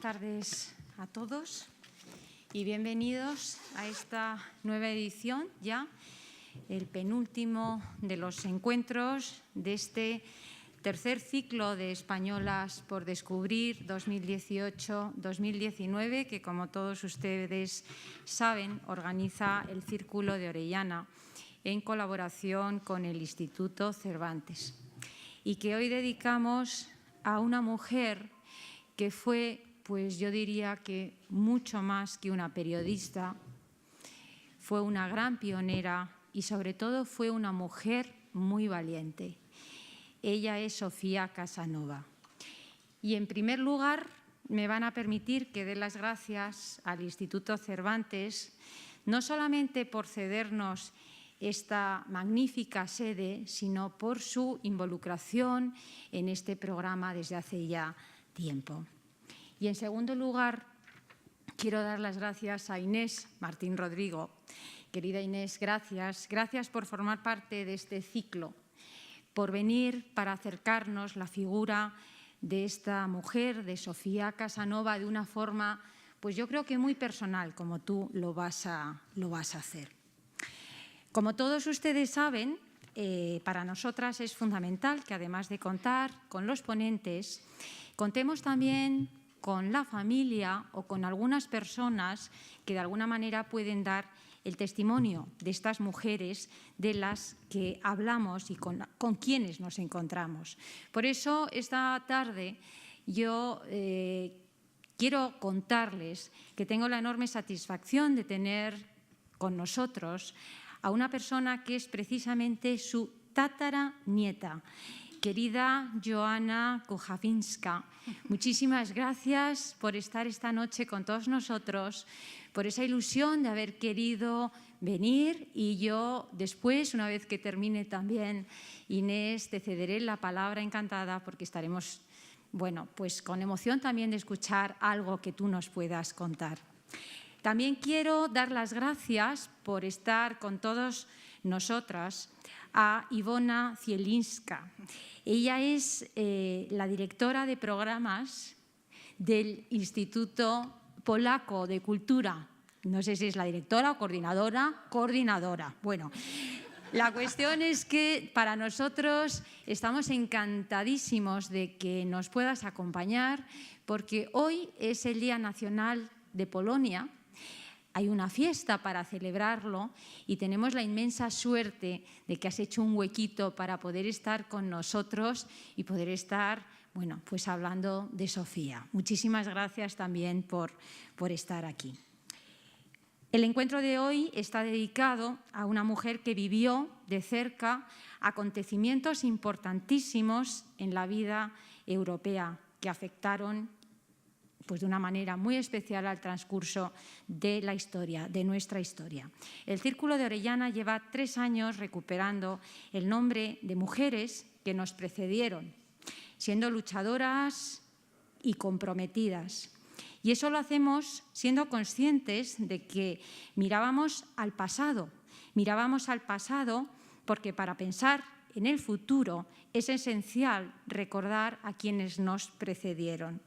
tardes a todos y bienvenidos a esta nueva edición, ya el penúltimo de los encuentros de este tercer ciclo de Españolas por Descubrir 2018-2019, que, como todos ustedes saben, organiza el Círculo de Orellana en colaboración con el Instituto Cervantes, y que hoy dedicamos a una mujer que fue, pues yo diría que mucho más que una periodista, fue una gran pionera y sobre todo fue una mujer muy valiente. Ella es Sofía Casanova. Y en primer lugar me van a permitir que dé las gracias al Instituto Cervantes, no solamente por cedernos esta magnífica sede, sino por su involucración en este programa desde hace ya tiempo. Y en segundo lugar, quiero dar las gracias a Inés Martín Rodrigo. Querida Inés, gracias. Gracias por formar parte de este ciclo, por venir para acercarnos la figura de esta mujer, de Sofía Casanova, de una forma, pues yo creo que muy personal, como tú lo vas a hacer. Como todos ustedes saben, para nosotras es fundamental que, además de contar con los ponentes, contemos también con la familia o con algunas personas que de alguna manera pueden dar el testimonio de estas mujeres de las que hablamos y con quienes nos encontramos. Por eso, esta tarde yo quiero contarles que tengo la enorme satisfacción de tener con nosotros a una persona que es precisamente su tataranieta, querida Joanna Kuchawinska. Muchísimas gracias por estar esta noche con todos nosotros, por esa ilusión de haber querido venir, y yo después, una vez que termine también, Inés, te cederé la palabra encantada porque estaremos, bueno, pues con emoción también de escuchar algo que tú nos puedas contar. También quiero dar las gracias por estar con todos nosotras a Iwona Zielinska. Ella es la directora de programas del Instituto Polaco de Cultura. No sé si es la directora o coordinadora. Coordinadora. Bueno, la cuestión es que para nosotros estamos encantadísimos de que nos puedas acompañar, porque hoy es el Día Nacional de Polonia. Hay una fiesta para celebrarlo y tenemos la inmensa suerte de que has hecho un huequito para poder estar con nosotros y poder estar, bueno, pues hablando de Sofía. Muchísimas gracias también por estar aquí. El encuentro de hoy está dedicado a una mujer que vivió de cerca acontecimientos importantísimos en la vida europea que afectaron pues de una manera muy especial al transcurso de la historia, de nuestra historia. El Círculo de Orellana lleva 3 años recuperando el nombre de mujeres que nos precedieron, siendo luchadoras y comprometidas. Y eso lo hacemos siendo conscientes de que mirábamos al pasado porque para pensar en el futuro es esencial recordar a quienes nos precedieron.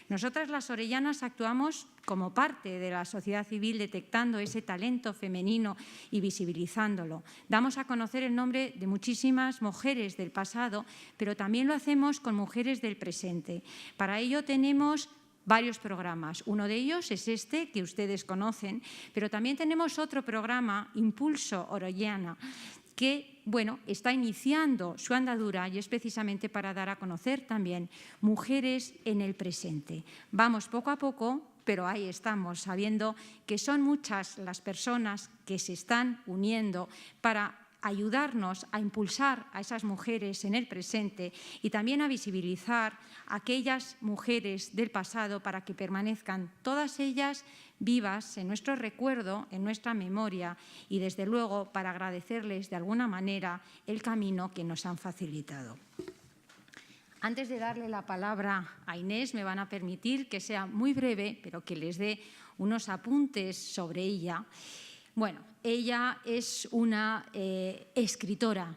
Nosotras, las orellanas, actuamos como parte de la sociedad civil detectando ese talento femenino y visibilizándolo. Damos a conocer el nombre de muchísimas mujeres del pasado, pero también lo hacemos con mujeres del presente. Para ello tenemos varios programas. Uno de ellos es este, que ustedes conocen, pero también tenemos otro programa, Impulso Orellana, que está iniciando su andadura y es precisamente para dar a conocer también mujeres en el presente. Vamos poco a poco, pero ahí estamos, sabiendo que son muchas las personas que se están uniendo para ayudarnos a impulsar a esas mujeres en el presente y también a visibilizar a aquellas mujeres del pasado para que permanezcan todas ellas vivas en nuestro recuerdo, en nuestra memoria y, desde luego, para agradecerles de alguna manera el camino que nos han facilitado. Antes de darle la palabra a Inés, me van a permitir que sea muy breve, pero que les dé unos apuntes sobre ella. Bueno, ella es una escritora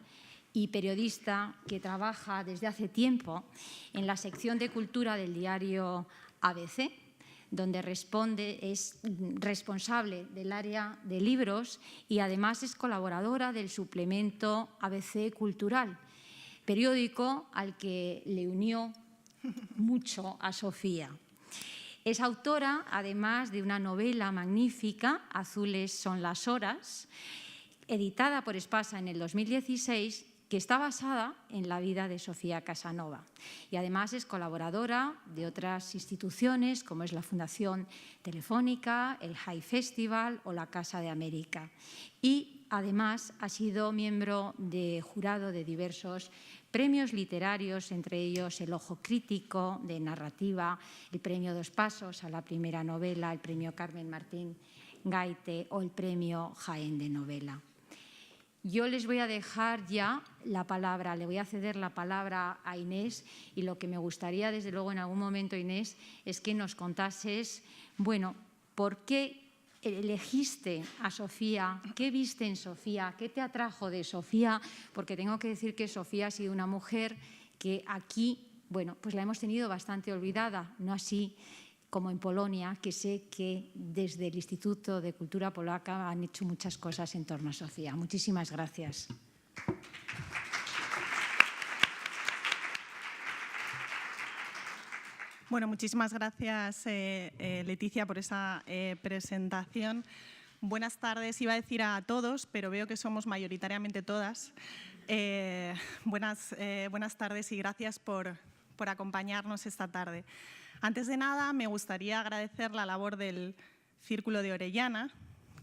y periodista que trabaja desde hace tiempo en la sección de cultura del diario ABC. donde es responsable del área de libros y además es colaboradora del suplemento ABC Cultural, periódico al que le unió mucho a Sofía. Es autora, además, de una novela magnífica, Azules son las horas, editada por Espasa en el 2016, que está basada en la vida de Sofía Casanova. Y además es colaboradora de otras instituciones, como es la Fundación Telefónica, el High Festival o la Casa de América. Y además ha sido miembro de jurado de diversos premios literarios, entre ellos el Ojo Crítico de narrativa, el premio Dos Pasos a la primera novela, el premio Carmen Martín Gaite o el premio Jaén de novela. Yo les voy a dejar ya la palabra, le voy a ceder la palabra a Inés, y lo que me gustaría, desde luego, en algún momento, Inés, es que nos contases, bueno, ¿por qué elegiste a Sofía? ¿Qué viste en Sofía? ¿Qué te atrajo de Sofía? Porque tengo que decir que Sofía ha sido una mujer que aquí, bueno, pues la hemos tenido bastante olvidada, no así como en Polonia, que sé que desde el Instituto de Cultura Polaca han hecho muchas cosas en torno a Sofía. Muchísimas gracias. Bueno, muchísimas gracias, Leticia, por esa presentación. Buenas tardes, iba a decir a todos, pero veo que somos mayoritariamente todas. Buenas tardes y gracias por acompañarnos esta tarde. Antes de nada, me gustaría agradecer la labor del Círculo de Orellana,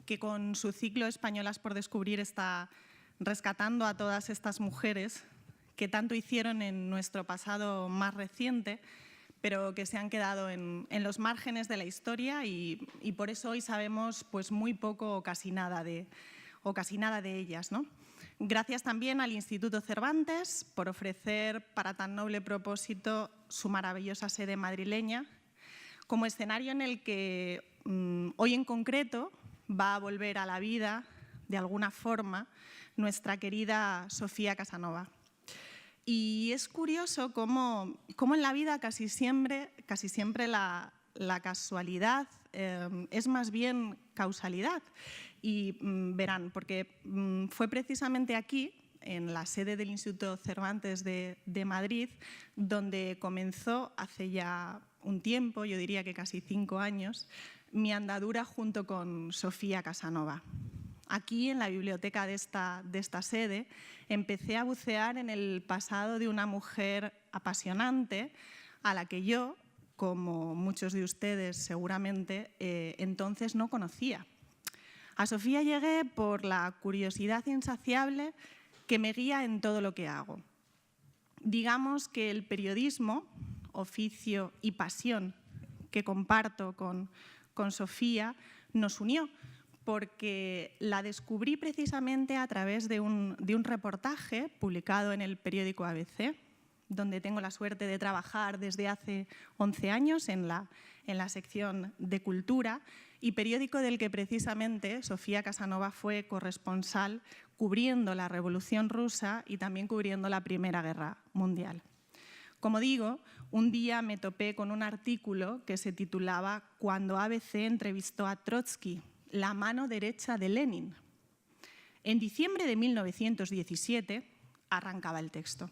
que con su ciclo Españolas por descubrir está rescatando a todas estas mujeres que tanto hicieron en nuestro pasado más reciente, pero que se han quedado en los márgenes de la historia y por eso hoy sabemos pues muy poco o casi nada de ellas, ¿no? Gracias también al Instituto Cervantes por ofrecer para tan noble propósito su maravillosa sede madrileña como escenario en el que hoy en concreto va a volver a la vida, de alguna forma, nuestra querida Sofía Casanova. Y es curioso cómo en la vida casi siempre la casualidad es más bien causalidad. Y verán, porque fue precisamente aquí, en la sede del Instituto Cervantes de Madrid, donde comenzó hace ya un tiempo, yo diría que casi 5 años, mi andadura junto con Sofía Casanova. Aquí, en la biblioteca de esta sede, empecé a bucear en el pasado de una mujer apasionante a la que yo, como muchos de ustedes seguramente, entonces no conocía. A Sofía llegué por la curiosidad insaciable que me guía en todo lo que hago. Digamos que el periodismo, oficio y pasión que comparto con Sofía, nos unió, porque la descubrí precisamente a través de un reportaje publicado en el periódico ABC, donde tengo la suerte de trabajar desde hace 11 años en la sección de Cultura, y periódico del que precisamente Sofía Casanova fue corresponsal cubriendo la Revolución Rusa y también cubriendo la Primera Guerra Mundial. Como digo, un día me topé con un artículo que se titulaba «Cuando ABC entrevistó a Trotsky, la mano derecha de Lenin». En diciembre de 1917 arrancaba el texto.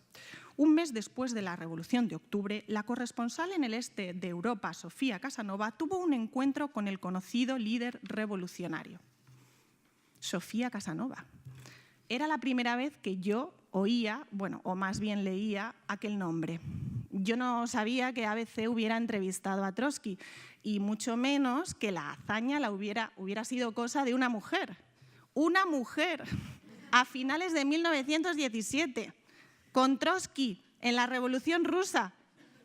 Un mes después de la Revolución de Octubre, la corresponsal en el este de Europa, Sofía Casanova, tuvo un encuentro con el conocido líder revolucionario. Sofía Casanova. Era la primera vez que yo oía, bueno, o más bien leía aquel nombre. Yo no sabía que ABC hubiera entrevistado a Trotsky, y mucho menos que la hazaña hubiera sido cosa de una mujer. Una mujer, a finales de 1917. Con Trotsky en la Revolución Rusa.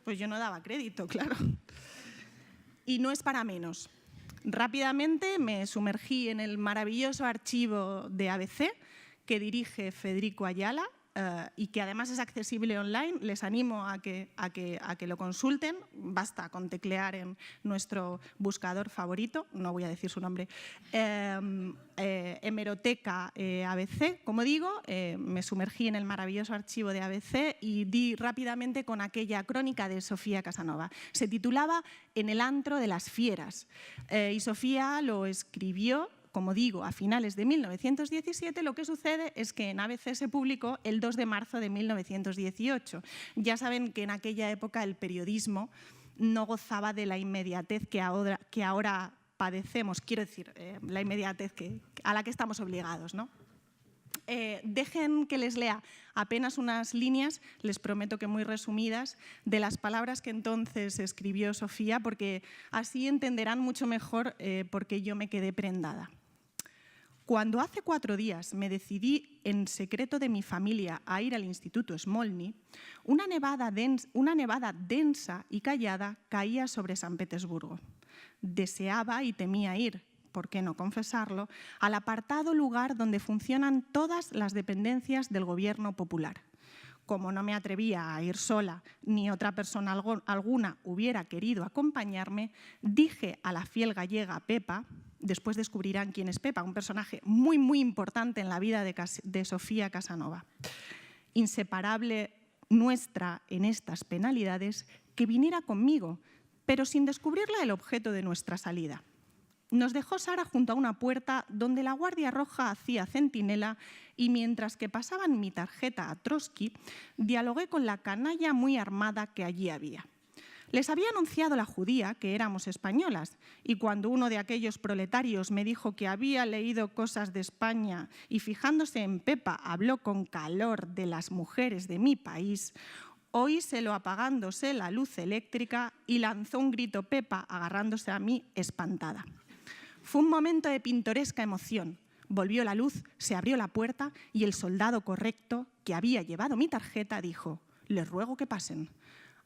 Pues yo no daba crédito, claro. Y no es para menos. Rápidamente me sumergí en el maravilloso archivo de ABC que dirige Federico Ayala y que además es accesible online. Les animo a que lo consulten. Basta con teclear en nuestro buscador favorito, no voy a decir su nombre, el hemeroteca ABC, como digo, me sumergí en el maravilloso archivo de ABC y di rápidamente con aquella crónica de Sofía Casanova. Se titulaba En el antro de las fieras y Sofía lo escribió, como digo, a finales de 1917. Lo que sucede es que en ABC se publicó el 2 de marzo de 1918. Ya saben que en aquella época el periodismo no gozaba de la inmediatez que ahora padecemos, quiero decir, la inmediatez a la que estamos obligados, ¿no? Dejen que les lea apenas unas líneas, les prometo que muy resumidas, de las palabras que entonces escribió Sofía, porque así entenderán mucho mejor por qué yo me quedé prendada. Cuando hace 4 días me decidí en secreto de mi familia a ir al Instituto Smolny, una nevada densa y callada caía sobre San Petersburgo. Deseaba y temía ir, por qué no confesarlo, al apartado lugar donde funcionan todas las dependencias del gobierno popular. Como no me atrevía a ir sola, ni otra persona alguna hubiera querido acompañarme, dije a la fiel gallega Pepa, después descubrirán quién es Pepa, un personaje muy, muy importante en la vida de Sofía Casanova, inseparable nuestra en estas penalidades, que viniera conmigo, pero sin descubrirle el objeto de nuestra salida. Nos dejó Sara junto a una puerta donde la Guardia Roja hacía centinela y mientras que pasaban mi tarjeta a Trotsky, dialogué con la canalla muy armada que allí había. Les había anunciado la judía que éramos españolas y cuando uno de aquellos proletarios me dijo que había leído cosas de España y fijándose en Pepa habló con calor de las mujeres de mi país, oíselo apagándose la luz eléctrica y lanzó un grito Pepa agarrándose a mí espantada. Fue un momento de pintoresca emoción. Volvió la luz, se abrió la puerta y el soldado correcto que había llevado mi tarjeta dijo: «Les ruego que pasen».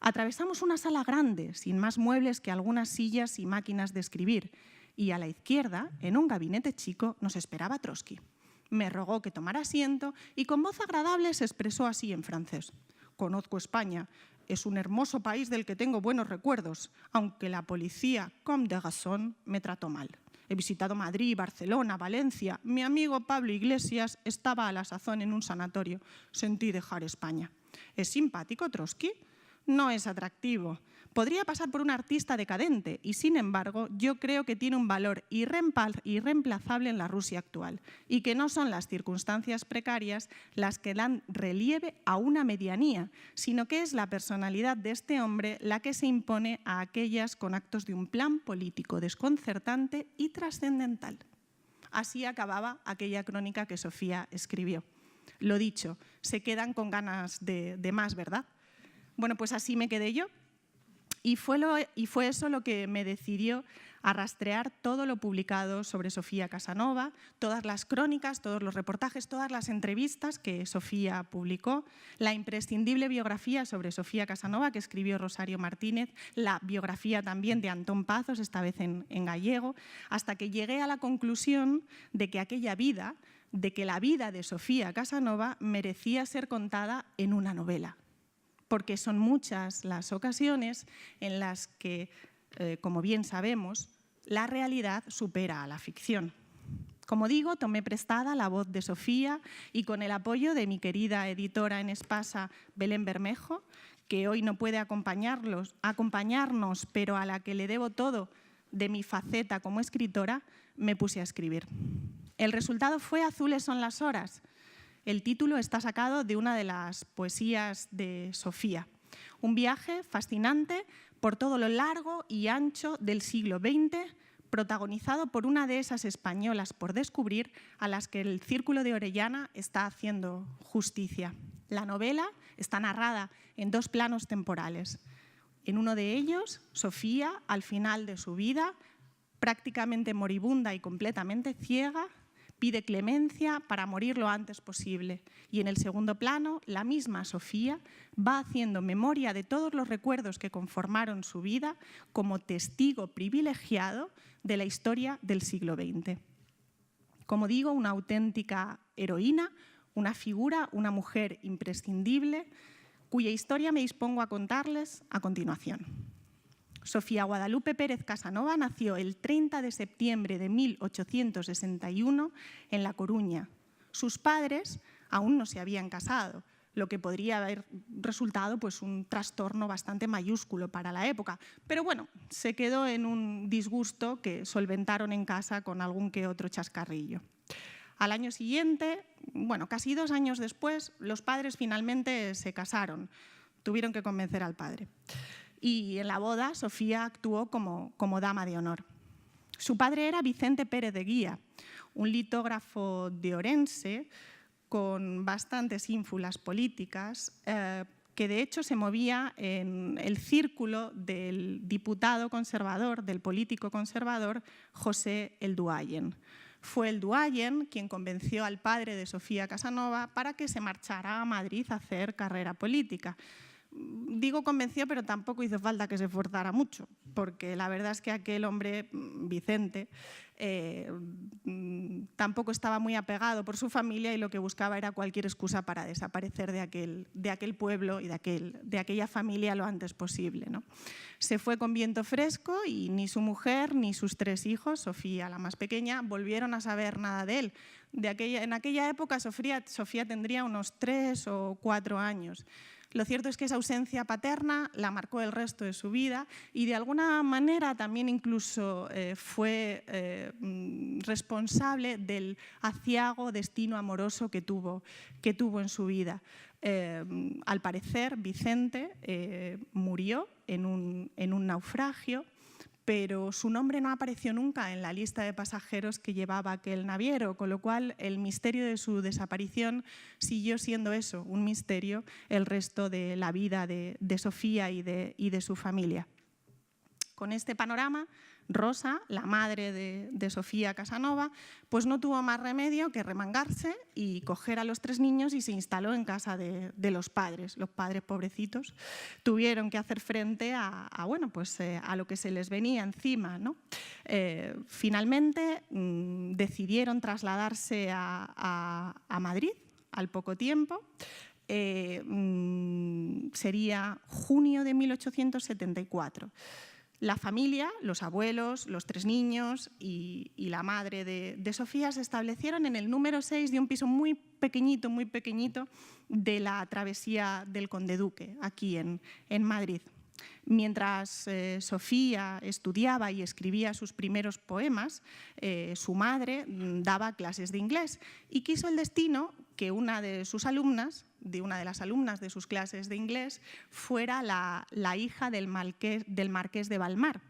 Atravesamos una sala grande, sin más muebles que algunas sillas y máquinas de escribir, y a la izquierda, en un gabinete chico, nos esperaba Trotsky. Me rogó que tomara asiento y con voz agradable se expresó así en francés: «Conozco España, es un hermoso país del que tengo buenos recuerdos, aunque la policía, comme de raison, me trató mal. He visitado Madrid, Barcelona, Valencia. Mi amigo Pablo Iglesias estaba a la sazón en un sanatorio. Sentí dejar España». ¿Es simpático Trotsky? No es atractivo. Podría pasar por un artista decadente y, sin embargo, yo creo que tiene un valor irreemplazable en la Rusia actual y que no son las circunstancias precarias las que dan relieve a una medianía, sino que es la personalidad de este hombre la que se impone a aquellas con actos de un plan político desconcertante y trascendental. Así acababa aquella crónica que Sofía escribió. Lo dicho, se quedan con ganas de más, ¿verdad? Bueno, pues así me quedé yo y fue eso lo que me decidió a rastrear todo lo publicado sobre Sofía Casanova, todas las crónicas, todos los reportajes, todas las entrevistas que Sofía publicó, la imprescindible biografía sobre Sofía Casanova que escribió Rosario Martínez, la biografía también de Antón Pazos, esta vez en gallego, hasta que llegué a la conclusión de que la vida de Sofía Casanova merecía ser contada en una novela, porque son muchas las ocasiones en las que, como bien sabemos, la realidad supera a la ficción. Como digo, tomé prestada la voz de Sofía y con el apoyo de mi querida editora en Espasa, Belén Bermejo, que hoy no puede acompañarnos, pero a la que le debo todo de mi faceta como escritora, me puse a escribir. El resultado fue Azules son las horas. El título está sacado de una de las poesías de Sofía. Un viaje fascinante por todo lo largo y ancho del siglo XX, protagonizado por una de esas españolas por descubrir a las que el Círculo de Orellana está haciendo justicia. La novela está narrada en 2 planos temporales. En uno de ellos, Sofía, al final de su vida, prácticamente moribunda y completamente ciega, pide clemencia para morir lo antes posible. Y en el segundo plano, la misma Sofía va haciendo memoria de todos los recuerdos que conformaron su vida como testigo privilegiado de la historia del siglo XX. Como digo, una auténtica heroína, una figura, una mujer imprescindible, cuya historia me dispongo a contarles a continuación. Sofía Guadalupe Pérez Casanova nació el 30 de septiembre de 1861 en La Coruña. Sus padres aún no se habían casado, lo que podría haber resultado pues, un trastorno bastante mayúsculo para la época. Pero bueno, se quedó en un disgusto que solventaron en casa con algún que otro chascarrillo. Al año siguiente, bueno, casi 2 años después, los padres finalmente se casaron. Tuvieron que convencer al padre. Y en la boda, Sofía actuó como dama de honor. Su padre era Vicente Pérez de Guía, un litógrafo de Orense con bastantes ínfulas políticas, que de hecho se movía en el círculo del diputado conservador, del político conservador, José El Duayen. Fue El Duayen quien convenció al padre de Sofía Casanova para que se marchara a Madrid a hacer carrera política. Digo convenció, pero tampoco hizo falta que se esforzara mucho, porque la verdad es que aquel hombre, Vicente, tampoco estaba muy apegado por su familia y lo que buscaba era cualquier excusa para desaparecer de aquel pueblo y de aquella familia lo antes posible, ¿no? Se fue con viento fresco y ni su mujer ni sus 3 hijos, Sofía, la más pequeña, volvieron a saber nada de él. En aquella época Sofía tendría unos 3 o 4 años. Lo cierto es que esa ausencia paterna la marcó el resto de su vida y de alguna manera también incluso fue responsable del aciago destino amoroso que tuvo en su vida. Al parecer, Vicente murió en un naufragio, pero su nombre no apareció nunca en la lista de pasajeros que llevaba aquel naviero, con lo cual el misterio de su desaparición siguió siendo eso, un misterio el resto de la vida de Sofía y de su familia. Con este panorama, Rosa, la madre de Sofía Casanova, pues no tuvo más remedio que remangarse y coger a los 3 niños y se instaló en casa de los padres. Los padres, pobrecitos, tuvieron que hacer frente a lo que se les venía encima, ¿no? Finalmente decidieron trasladarse a Madrid al poco tiempo. Sería junio de 1874. La familia, los abuelos, los 3 niños y la madre de Sofía se establecieron en el número 6 de un piso muy pequeñito de la travesía del Conde Duque, aquí en Madrid. Mientras Sofía estudiaba y escribía sus primeros poemas, su madre daba clases de inglés y quiso el destino que una de las alumnas de sus clases de inglés fuera la hija del marqués de Balmar,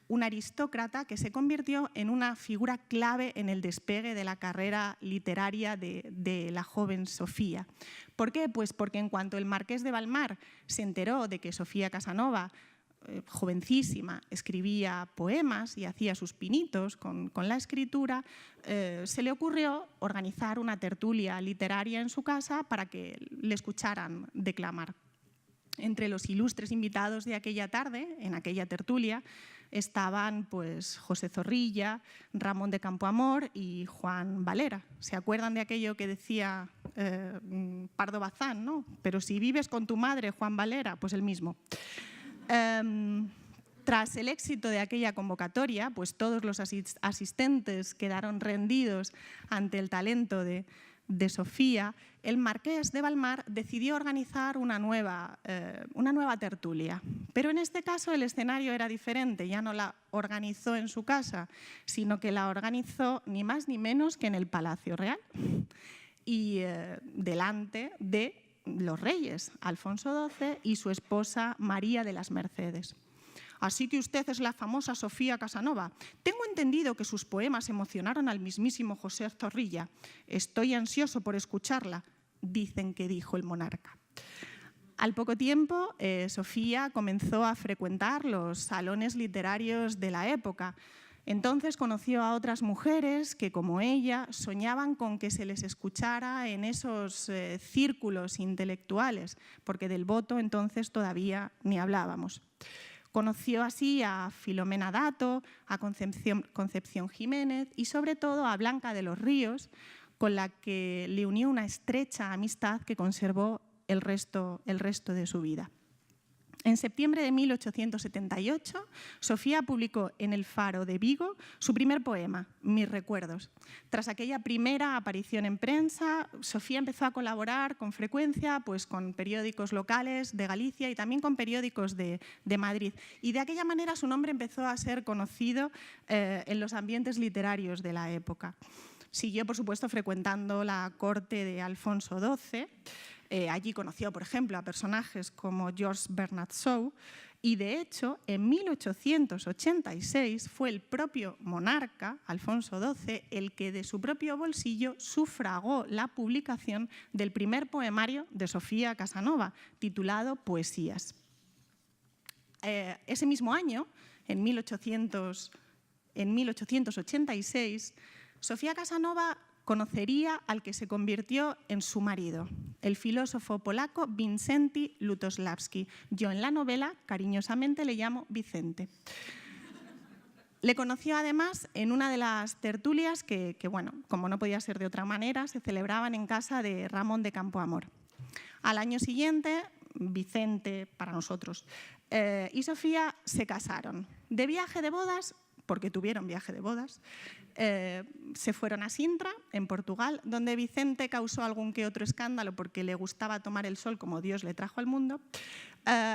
un aristócrata que se convirtió en una figura clave en el despegue de la carrera literaria de la joven Sofía. ¿Por qué? Pues porque en cuanto el marqués de Balmar se enteró de que Sofía Casanova, jovencísima, escribía poemas y hacía sus pinitos con la escritura, se le ocurrió organizar una tertulia literaria en su casa para que le escucharan declamar. Entre los ilustres invitados de aquella tarde, en aquella tertulia, estaban pues, José Zorrilla, Ramón de Campoamor y Juan Valera. ¿Se acuerdan de aquello que decía Pardo Bazán, ¿no? Pero si vives con tu madre, Juan Valera, pues el mismo. Tras el éxito de aquella convocatoria, pues todos los asistentes quedaron rendidos ante el talento de Sofía. El marqués de Balmar decidió organizar una nueva tertulia, pero en este caso el escenario era diferente, ya no la organizó en su casa, sino que la organizó ni más ni menos que en el Palacio Real y delante de los reyes, Alfonso XII y su esposa María de las Mercedes. Así que usted es la famosa Sofía Casanova. Tengo entendido que sus poemas emocionaron al mismísimo José Zorrilla. Estoy ansioso por escucharla, dicen que dijo el monarca. Al poco tiempo, Sofía comenzó a frecuentar los salones literarios de la época. Entonces conoció a otras mujeres que, como ella, soñaban con que se les escuchara en esos círculos intelectuales, porque del voto entonces todavía ni hablábamos. Conoció así a Filomena Dato, a Concepción Jiménez y sobre todo a Blanca de los Ríos, con la que le unió una estrecha amistad que conservó el resto de su vida. En septiembre de 1878, Sofía publicó en El Faro de Vigo su primer poema, Mis recuerdos. Tras aquella primera aparición en prensa, Sofía empezó a colaborar con frecuencia pues, con periódicos locales de Galicia y también con periódicos de Madrid. Y de aquella manera su nombre empezó a ser conocido en los ambientes literarios de la época. Siguió, por supuesto, frecuentando la corte de Alfonso XII. Allí conoció, por ejemplo, a personajes como George Bernard Shaw y, de hecho, en 1886 fue el propio monarca, Alfonso XII, el que de su propio bolsillo sufragó la publicación del primer poemario de Sofía Casanova, titulado Poesías. Ese mismo año, en 1886, Sofía Casanova conocería al que se convirtió en su marido, el filósofo polaco Wincenty Lutosławski. Yo en la novela cariñosamente le llamo Vicente. Le conoció además en una de las tertulias que, bueno, como no podía ser de otra manera, se celebraban en casa de Ramón de Campoamor. Al año siguiente, Vicente, para nosotros, y Sofía se casaron. De viaje de bodas, porque tuvieron viaje de bodas, se fueron a Sintra, en Portugal, donde Vicente causó algún que otro escándalo porque le gustaba tomar el sol como Dios le trajo al mundo,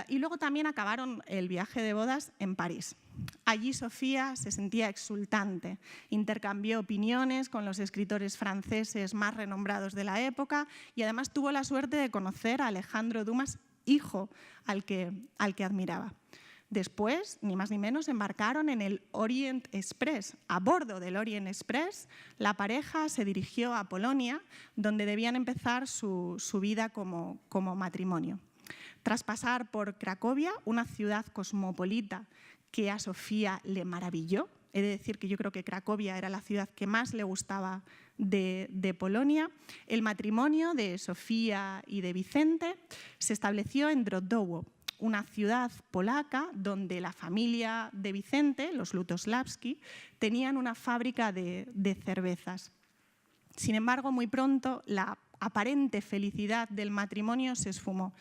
y luego también acabaron el viaje de bodas en París. Allí Sofía se sentía exultante, intercambió opiniones con los escritores franceses más renombrados de la época y además tuvo la suerte de conocer a Alejandro Dumas, hijo al que admiraba. Después, ni más ni menos, embarcaron en el Orient Express. A bordo del Orient Express, la pareja se dirigió a Polonia, donde debían empezar su vida como matrimonio. Tras pasar por Cracovia, una ciudad cosmopolita que a Sofía le maravilló, he de decir que yo creo que Cracovia era la ciudad que más le gustaba de Polonia, el matrimonio de Sofía y de Vicente se estableció en Drodowo, una ciudad polaca donde la familia de Vicente, los Lutosławski, tenían una fábrica de cervezas. Sin embargo, muy pronto la aparente felicidad del matrimonio se esfumó.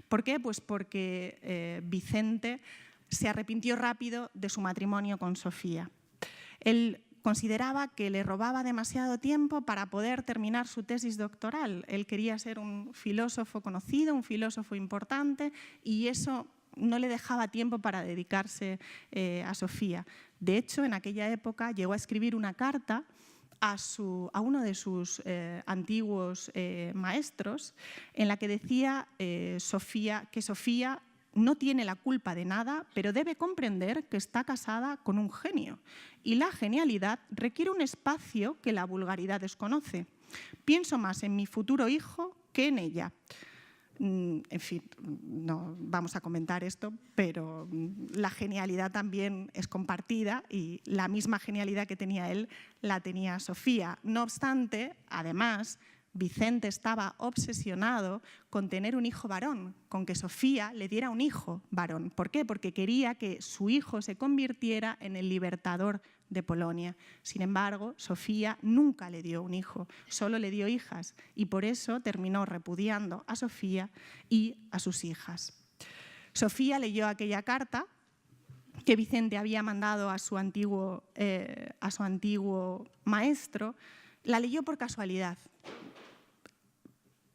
¿Por qué? Pues porque Vicente se arrepintió rápido de su matrimonio con Sofía. Él consideraba que le robaba demasiado tiempo para poder terminar su tesis doctoral. Él quería ser un filósofo conocido, un filósofo importante, y eso no le dejaba tiempo para dedicarse a Sofía. De hecho, en aquella época llegó a escribir una carta a uno de sus antiguos maestros, en la que decía que Sofía no tiene la culpa de nada, pero debe comprender que está casada con un genio. Y la genialidad requiere un espacio que la vulgaridad desconoce. Pienso más en mi futuro hijo que en ella. En fin, no vamos a comentar esto, pero la genialidad también es compartida y la misma genialidad que tenía él la tenía Sofía. No obstante, además, Vicente estaba obsesionado con tener un hijo varón, con que Sofía le diera un hijo varón. ¿Por qué? Porque quería que su hijo se convirtiera en el libertador de Polonia. Sin embargo, Sofía nunca le dio un hijo, solo le dio hijas, y por eso terminó repudiando a Sofía y a sus hijas. Sofía leyó aquella carta que Vicente había mandado a su antiguo maestro, la leyó por casualidad.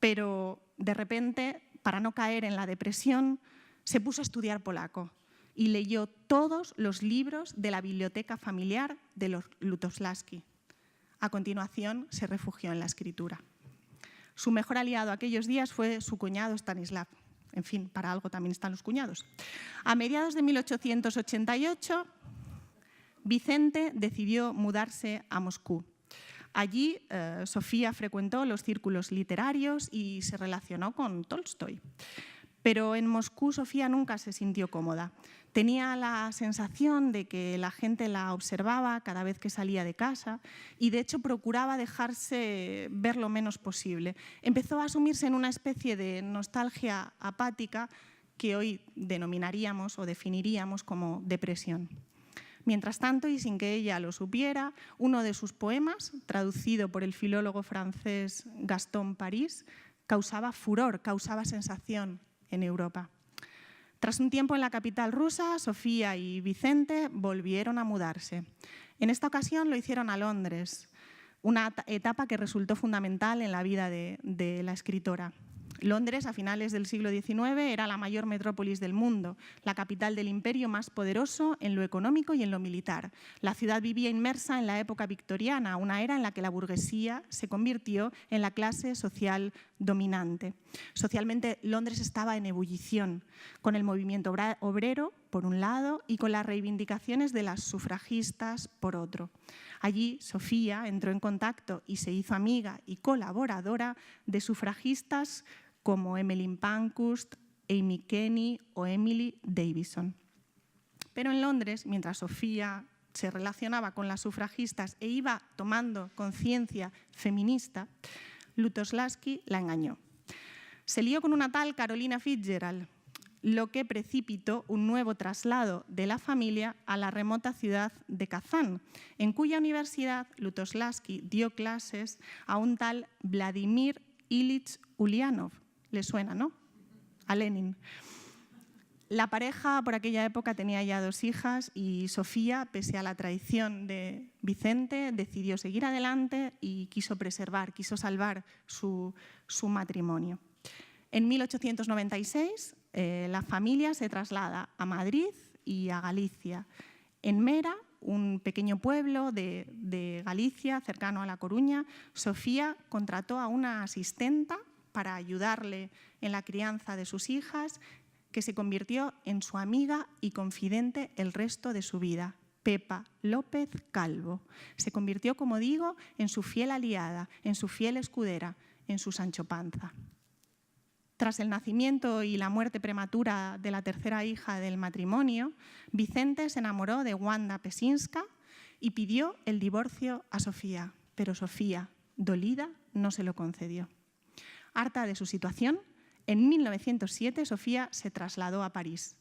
Pero de repente, para no caer en la depresión, se puso a estudiar polaco y leyó todos los libros de la biblioteca familiar de los Lutosławski. A continuación, se refugió en la escritura. Su mejor aliado aquellos días fue su cuñado Stanisław. En fin, para algo también están los cuñados. A mediados de 1888, Vicente decidió mudarse a Moscú. Allí, Sofía frecuentó los círculos literarios y se relacionó con Tolstói. Pero en Moscú, Sofía nunca se sintió cómoda. Tenía la sensación de que la gente la observaba cada vez que salía de casa y, de hecho, procuraba dejarse ver lo menos posible. Empezó a asumirse en una especie de nostalgia apática que hoy denominaríamos o definiríamos como depresión. Mientras tanto, y sin que ella lo supiera, uno de sus poemas, traducido por el filólogo francés Gaston Paris, causaba furor, causaba sensación en Europa. Tras un tiempo en la capital rusa, Sofía y Vicente volvieron a mudarse. En esta ocasión lo hicieron a Londres, una etapa que resultó fundamental en la vida de la escritora. Londres, a finales del siglo XIX, era la mayor metrópolis del mundo, la capital del imperio más poderoso en lo económico y en lo militar. La ciudad vivía inmersa en la época victoriana, una era en la que la burguesía se convirtió en la clase social dominante. Socialmente, Londres estaba en ebullición, con el movimiento obrero, por un lado, y con las reivindicaciones de las sufragistas, por otro. Allí, Sofía entró en contacto y se hizo amiga y colaboradora de sufragistas como Emmeline Pankhurst, Amy Kenny o Emily Davison. Pero en Londres, mientras Sofía se relacionaba con las sufragistas e iba tomando conciencia feminista, Lutoslawski la engañó. Se lió con una tal Carolina Fitzgerald, lo que precipitó un nuevo traslado de la familia a la remota ciudad de Kazán, en cuya universidad Lutoslawski dio clases a un tal Vladimir Ilich Ulyanov. ¿Le suena, no? A Lenin. La pareja por aquella época tenía ya 2 hijas y Sofía, pese a la traición de Vicente, decidió seguir adelante y quiso salvar su matrimonio. En 1896, la familia se traslada a Madrid y a Galicia. En Mera, un pequeño pueblo de Galicia, cercano a La Coruña, Sofía contrató a una asistenta para ayudarle en la crianza de sus hijas, que se convirtió en su amiga y confidente el resto de su vida, Pepa López Calvo. Se convirtió, como digo, en su fiel aliada, en su fiel escudera, en su Sancho Panza. Tras el nacimiento y la muerte prematura de la tercera hija del matrimonio, Vicente se enamoró de Wanda Pesinska y pidió el divorcio a Sofía, pero Sofía, dolida, no se lo concedió. Harta de su situación, en 1907 Sofía se trasladó a París.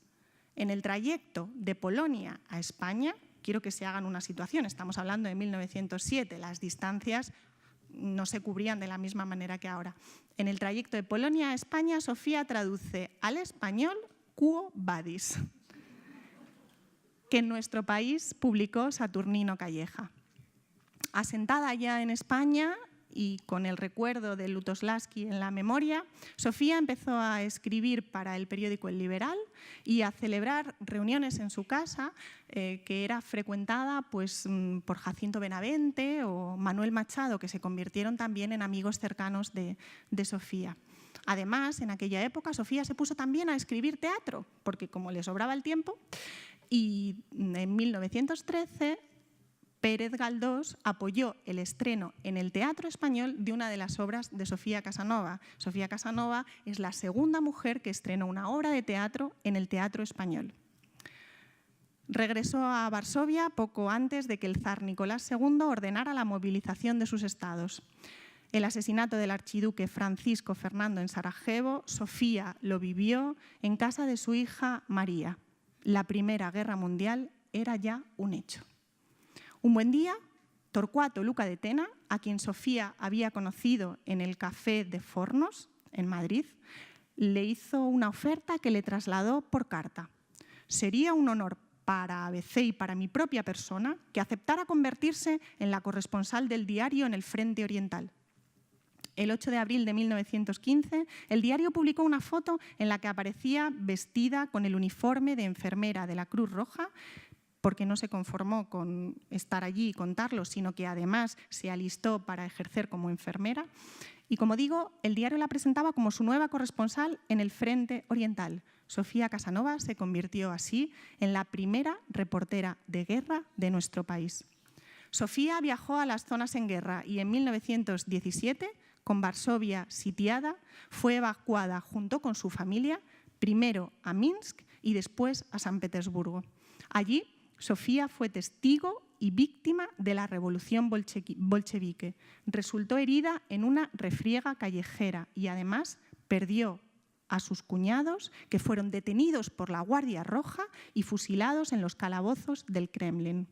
En el trayecto de Polonia a España, quiero que se hagan una situación, estamos hablando de 1907, las distancias no se cubrían de la misma manera que ahora. En el trayecto de Polonia a España, Sofía traduce al español Quo Vadis, que en nuestro país publicó Saturnino Calleja. Asentada ya en España y con el recuerdo de Lutoslawski en la memoria, Sofía empezó a escribir para el periódico El Liberal y a celebrar reuniones en su casa, que era frecuentada pues, por Jacinto Benavente o Manuel Machado, que se convirtieron también en amigos cercanos de Sofía. Además, en aquella época, Sofía se puso también a escribir teatro, porque como le sobraba el tiempo, y en 1913 Pérez Galdós apoyó el estreno en el Teatro Español de una de las obras de Sofía Casanova. Sofía Casanova es la segunda mujer que estrenó una obra de teatro en el Teatro Español. Regresó a Varsovia poco antes de que el zar Nicolás II ordenara la movilización de sus estados. El asesinato del archiduque Francisco Fernando en Sarajevo, Sofía lo vivió en casa de su hija María. La Primera Guerra Mundial era ya un hecho. Un buen día, Torcuato Luca de Tena, a quien Sofía había conocido en el Café de Fornos, en Madrid, le hizo una oferta que le trasladó por carta. Sería un honor para ABC y para mi propia persona que aceptara convertirse en la corresponsal del diario en el Frente Oriental. El 8 de abril de 1915, el diario publicó una foto en la que aparecía vestida con el uniforme de enfermera de la Cruz Roja, porque no se conformó con estar allí y contarlo, sino que además se alistó para ejercer como enfermera. Y como digo, el diario la presentaba como su nueva corresponsal en el Frente Oriental. Sofía Casanova se convirtió así en la primera reportera de guerra de nuestro país. Sofía viajó a las zonas en guerra y en 1917, con Varsovia sitiada, fue evacuada junto con su familia, primero a Minsk y después a San Petersburgo. Allí, Sofía fue testigo y víctima de la revolución bolchevique. Resultó herida en una refriega callejera y además perdió a sus cuñados, que fueron detenidos por la Guardia Roja y fusilados en los calabozos del Kremlin.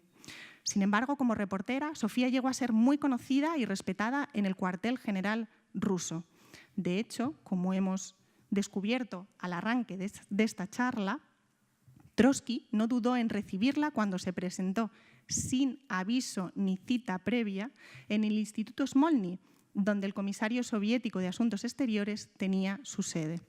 Sin embargo, como reportera, Sofía llegó a ser muy conocida y respetada en el cuartel general ruso. De hecho, como hemos descubierto al arranque de esta charla, Trotsky no dudó en recibirla cuando se presentó sin aviso ni cita previa en el Instituto Smolny, donde el comisario soviético de Asuntos Exteriores tenía su sede.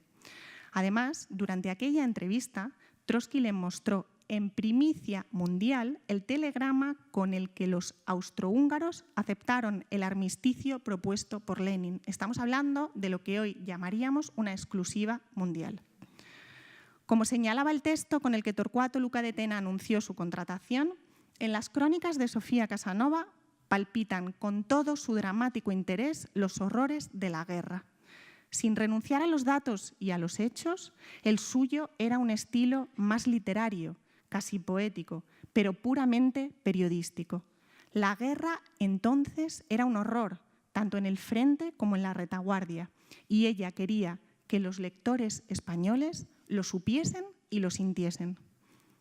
Además, durante aquella entrevista, Trotsky le mostró en primicia mundial el telegrama con el que los austrohúngaros aceptaron el armisticio propuesto por Lenin. Estamos hablando de lo que hoy llamaríamos una exclusiva mundial. Como señalaba el texto con el que Torcuato Luca de Tena anunció su contratación, en las crónicas de Sofía Casanova palpitan con todo su dramático interés los horrores de la guerra. Sin renunciar a los datos y a los hechos, el suyo era un estilo más literario, casi poético, pero puramente periodístico. La guerra entonces era un horror, tanto en el frente como en la retaguardia, y ella quería que los lectores españoles lo supiesen y lo sintiesen.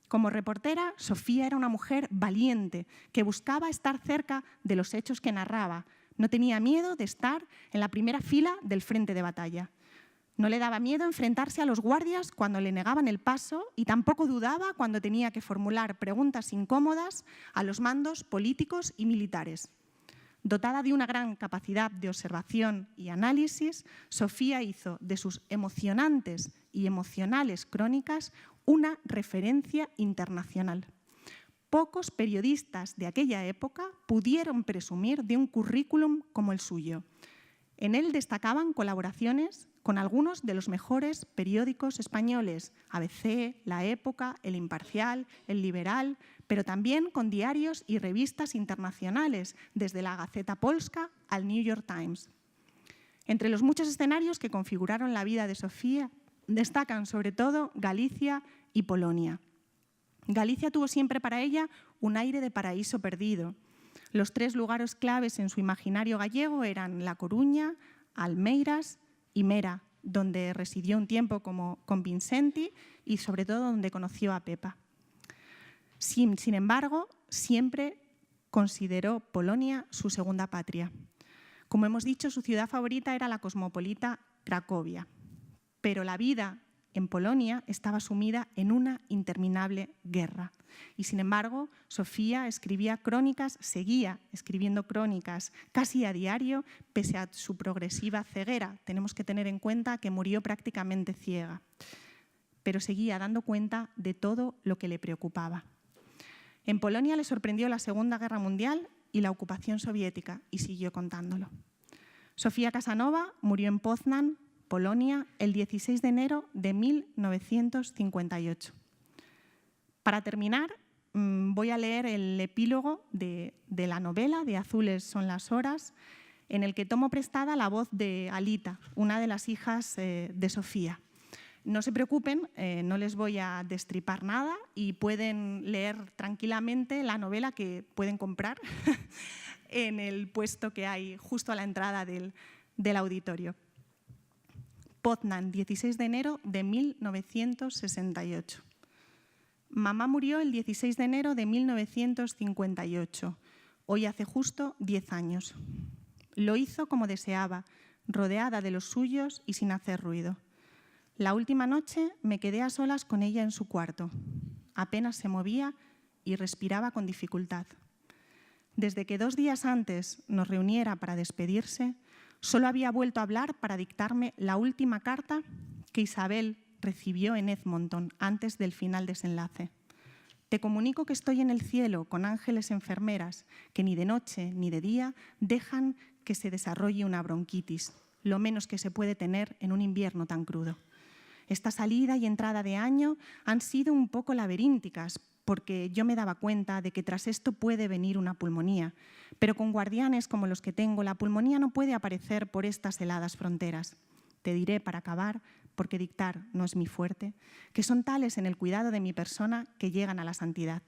Como reportera, Sofía era una mujer valiente que buscaba estar cerca de los hechos que narraba. No tenía miedo de estar en la primera fila del frente de batalla. No le daba miedo enfrentarse a los guardias cuando le negaban el paso y tampoco dudaba cuando tenía que formular preguntas incómodas a los mandos políticos y militares. Dotada de una gran capacidad de observación y análisis, Sofía hizo de sus emocionantes y emocionales crónicas una referencia internacional. Pocos periodistas de aquella época pudieron presumir de un currículum como el suyo. En él destacaban colaboraciones con algunos de los mejores periódicos españoles, ABC, La Época, El Imparcial, El Liberal, pero también con diarios y revistas internacionales, desde la Gaceta Polska al New York Times. Entre los muchos escenarios que configuraron la vida de Sofía, destacan sobre todo Galicia y Polonia. Galicia tuvo siempre para ella un aire de paraíso perdido. Los tres lugares claves en su imaginario gallego eran La Coruña, Almeiras y Mera, donde residió un tiempo con Vincenti y sobre todo donde conoció a Pepa. Sin embargo, siempre consideró Polonia su segunda patria. Como hemos dicho, su ciudad favorita era la cosmopolita Cracovia, pero la vida en Polonia estaba sumida en una interminable guerra. Y sin embargo, Sofía escribía crónicas, seguía escribiendo crónicas casi a diario, pese a su progresiva ceguera. Tenemos que tener en cuenta que murió prácticamente ciega, pero seguía dando cuenta de todo lo que le preocupaba. En Polonia le sorprendió la Segunda Guerra Mundial y la ocupación soviética, y siguió contándolo. Sofía Casanova murió en Poznań, Polonia, el 16 de enero de 1958. Para terminar, voy a leer el epílogo de la novela de Azules son las horas, en el que tomo prestada la voz de Alita, una de las hijas de Sofía. No se preocupen, no les voy a destripar nada y pueden leer tranquilamente la novela que pueden comprar en el puesto que hay justo a la entrada del auditorio. Poznań, 16 de enero de 1968. Mamá murió el 16 de enero de 1958. Hoy hace justo 10 años. Lo hizo como deseaba, rodeada de los suyos y sin hacer ruido. La última noche me quedé a solas con ella en su cuarto. Apenas se movía y respiraba con dificultad. Desde que 2 días antes nos reuniera para despedirse, solo había vuelto a hablar para dictarme la última carta que Isabel recibió en Edmonton antes del final desenlace. Te comunico que estoy en el cielo con ángeles enfermeras que ni de noche ni de día dejan que se desarrolle una bronquitis, lo menos que se puede tener en un invierno tan crudo. Esta salida y entrada de año han sido un poco laberínticas, porque yo me daba cuenta de que tras esto puede venir una pulmonía, pero con guardianes como los que tengo, la pulmonía no puede aparecer por estas heladas fronteras. Te diré, para acabar, porque dictar no es mi fuerte, que son tales en el cuidado de mi persona que llegan a la santidad.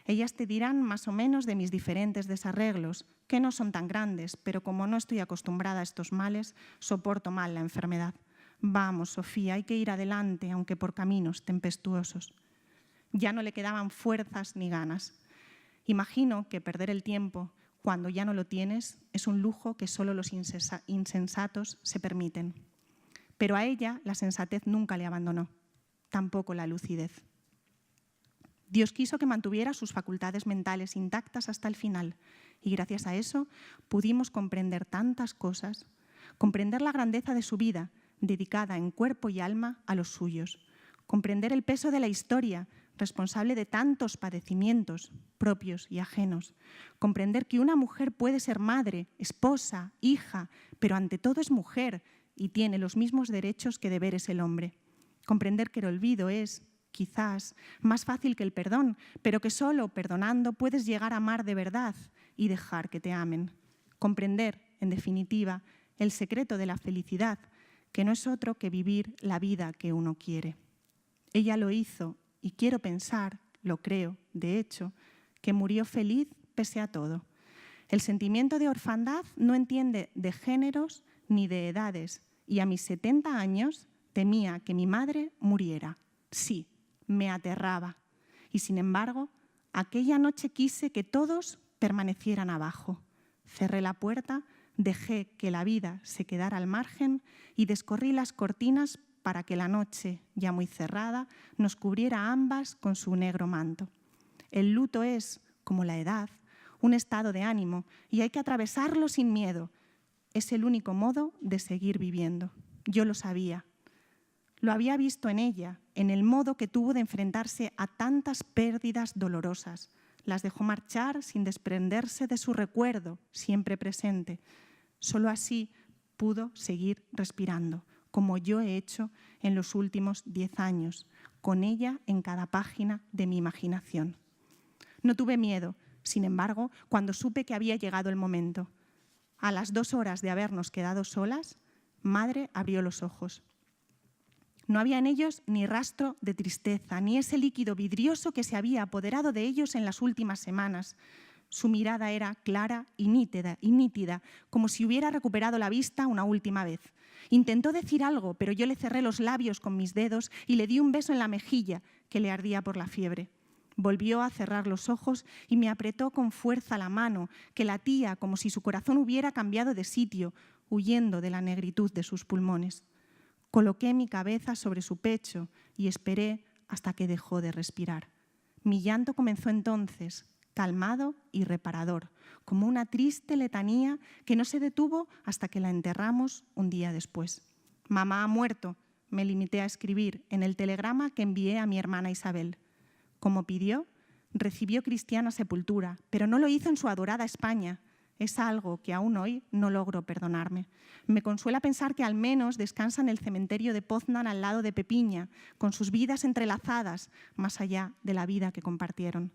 Ellas te dirán más o menos de mis diferentes desarreglos, que no son tan grandes, pero como no estoy acostumbrada a estos males, soporto mal la enfermedad. Vamos, Sofía, hay que ir adelante, aunque por caminos tempestuosos. Ya no le quedaban fuerzas ni ganas. Imagino que perder el tiempo cuando ya no lo tienes es un lujo que solo los insensatos se permiten. pero a ella la sensatez nunca le abandonó, tampoco la lucidez. Dios quiso que mantuviera sus facultades mentales intactas hasta el final y gracias a eso pudimos comprender tantas cosas, comprender la grandeza de su vida, dedicada en cuerpo y alma a los suyos, comprender el peso de la historia, responsable de tantos padecimientos propios y ajenos, comprender que una mujer puede ser madre, esposa, hija, pero ante todo es mujer y tiene los mismos derechos que deberes el hombre, comprender que el olvido es, quizás, más fácil que el perdón, pero que solo perdonando puedes llegar a amar de verdad y dejar que te amen. Comprender, en definitiva, el secreto de la felicidad, que no es otro que vivir la vida que uno quiere. Ella lo hizo y quiero pensar, lo creo, de hecho, que murió feliz pese a todo. El sentimiento de orfandad no entiende de géneros ni de edades y a mis 70 años temía que mi madre muriera. Sí, me aterraba. Y sin embargo, aquella noche quise que todos permanecieran abajo. Cerré la puerta, dejé que la vida se quedara al margen y descorrí las cortinas para que la noche, ya muy cerrada, nos cubriera a ambas con su negro manto. El luto es, como la edad, un estado de ánimo y hay que atravesarlo sin miedo. Es el único modo de seguir viviendo. Yo lo sabía. Lo había visto en ella, en el modo que tuvo de enfrentarse a tantas pérdidas dolorosas. Las dejó marchar sin desprenderse de su recuerdo, siempre presente. Solo así pudo seguir respirando, como yo he hecho en los últimos 10 años, con ella en cada página de mi imaginación. No tuve miedo, sin embargo, cuando supe que había llegado el momento. A las 2 horas de habernos quedado solas, madre abrió los ojos. No había en ellos ni rastro de tristeza, ni ese líquido vidrioso que se había apoderado de ellos en las últimas semanas. Su mirada era clara y nítida, como si hubiera recuperado la vista una última vez. Intentó decir algo, pero yo le cerré los labios con mis dedos y le di un beso en la mejilla, que le ardía por la fiebre. Volvió a cerrar los ojos y me apretó con fuerza la mano, que latía como si su corazón hubiera cambiado de sitio, huyendo de la negritud de sus pulmones. Coloqué mi cabeza sobre su pecho y esperé hasta que dejó de respirar. Mi llanto comenzó entonces, calmado y reparador, como una triste letanía que no se detuvo hasta que la enterramos un día después. «Mamá ha muerto», me limité a escribir en el telegrama que envié a mi hermana Isabel. Como pidió, recibió cristiana sepultura, pero no lo hizo en su adorada España. Es algo que aún hoy no logro perdonarme. Me consuela pensar que al menos descansa en el cementerio de Poznan al lado de Pepiña, con sus vidas entrelazadas, más allá de la vida que compartieron.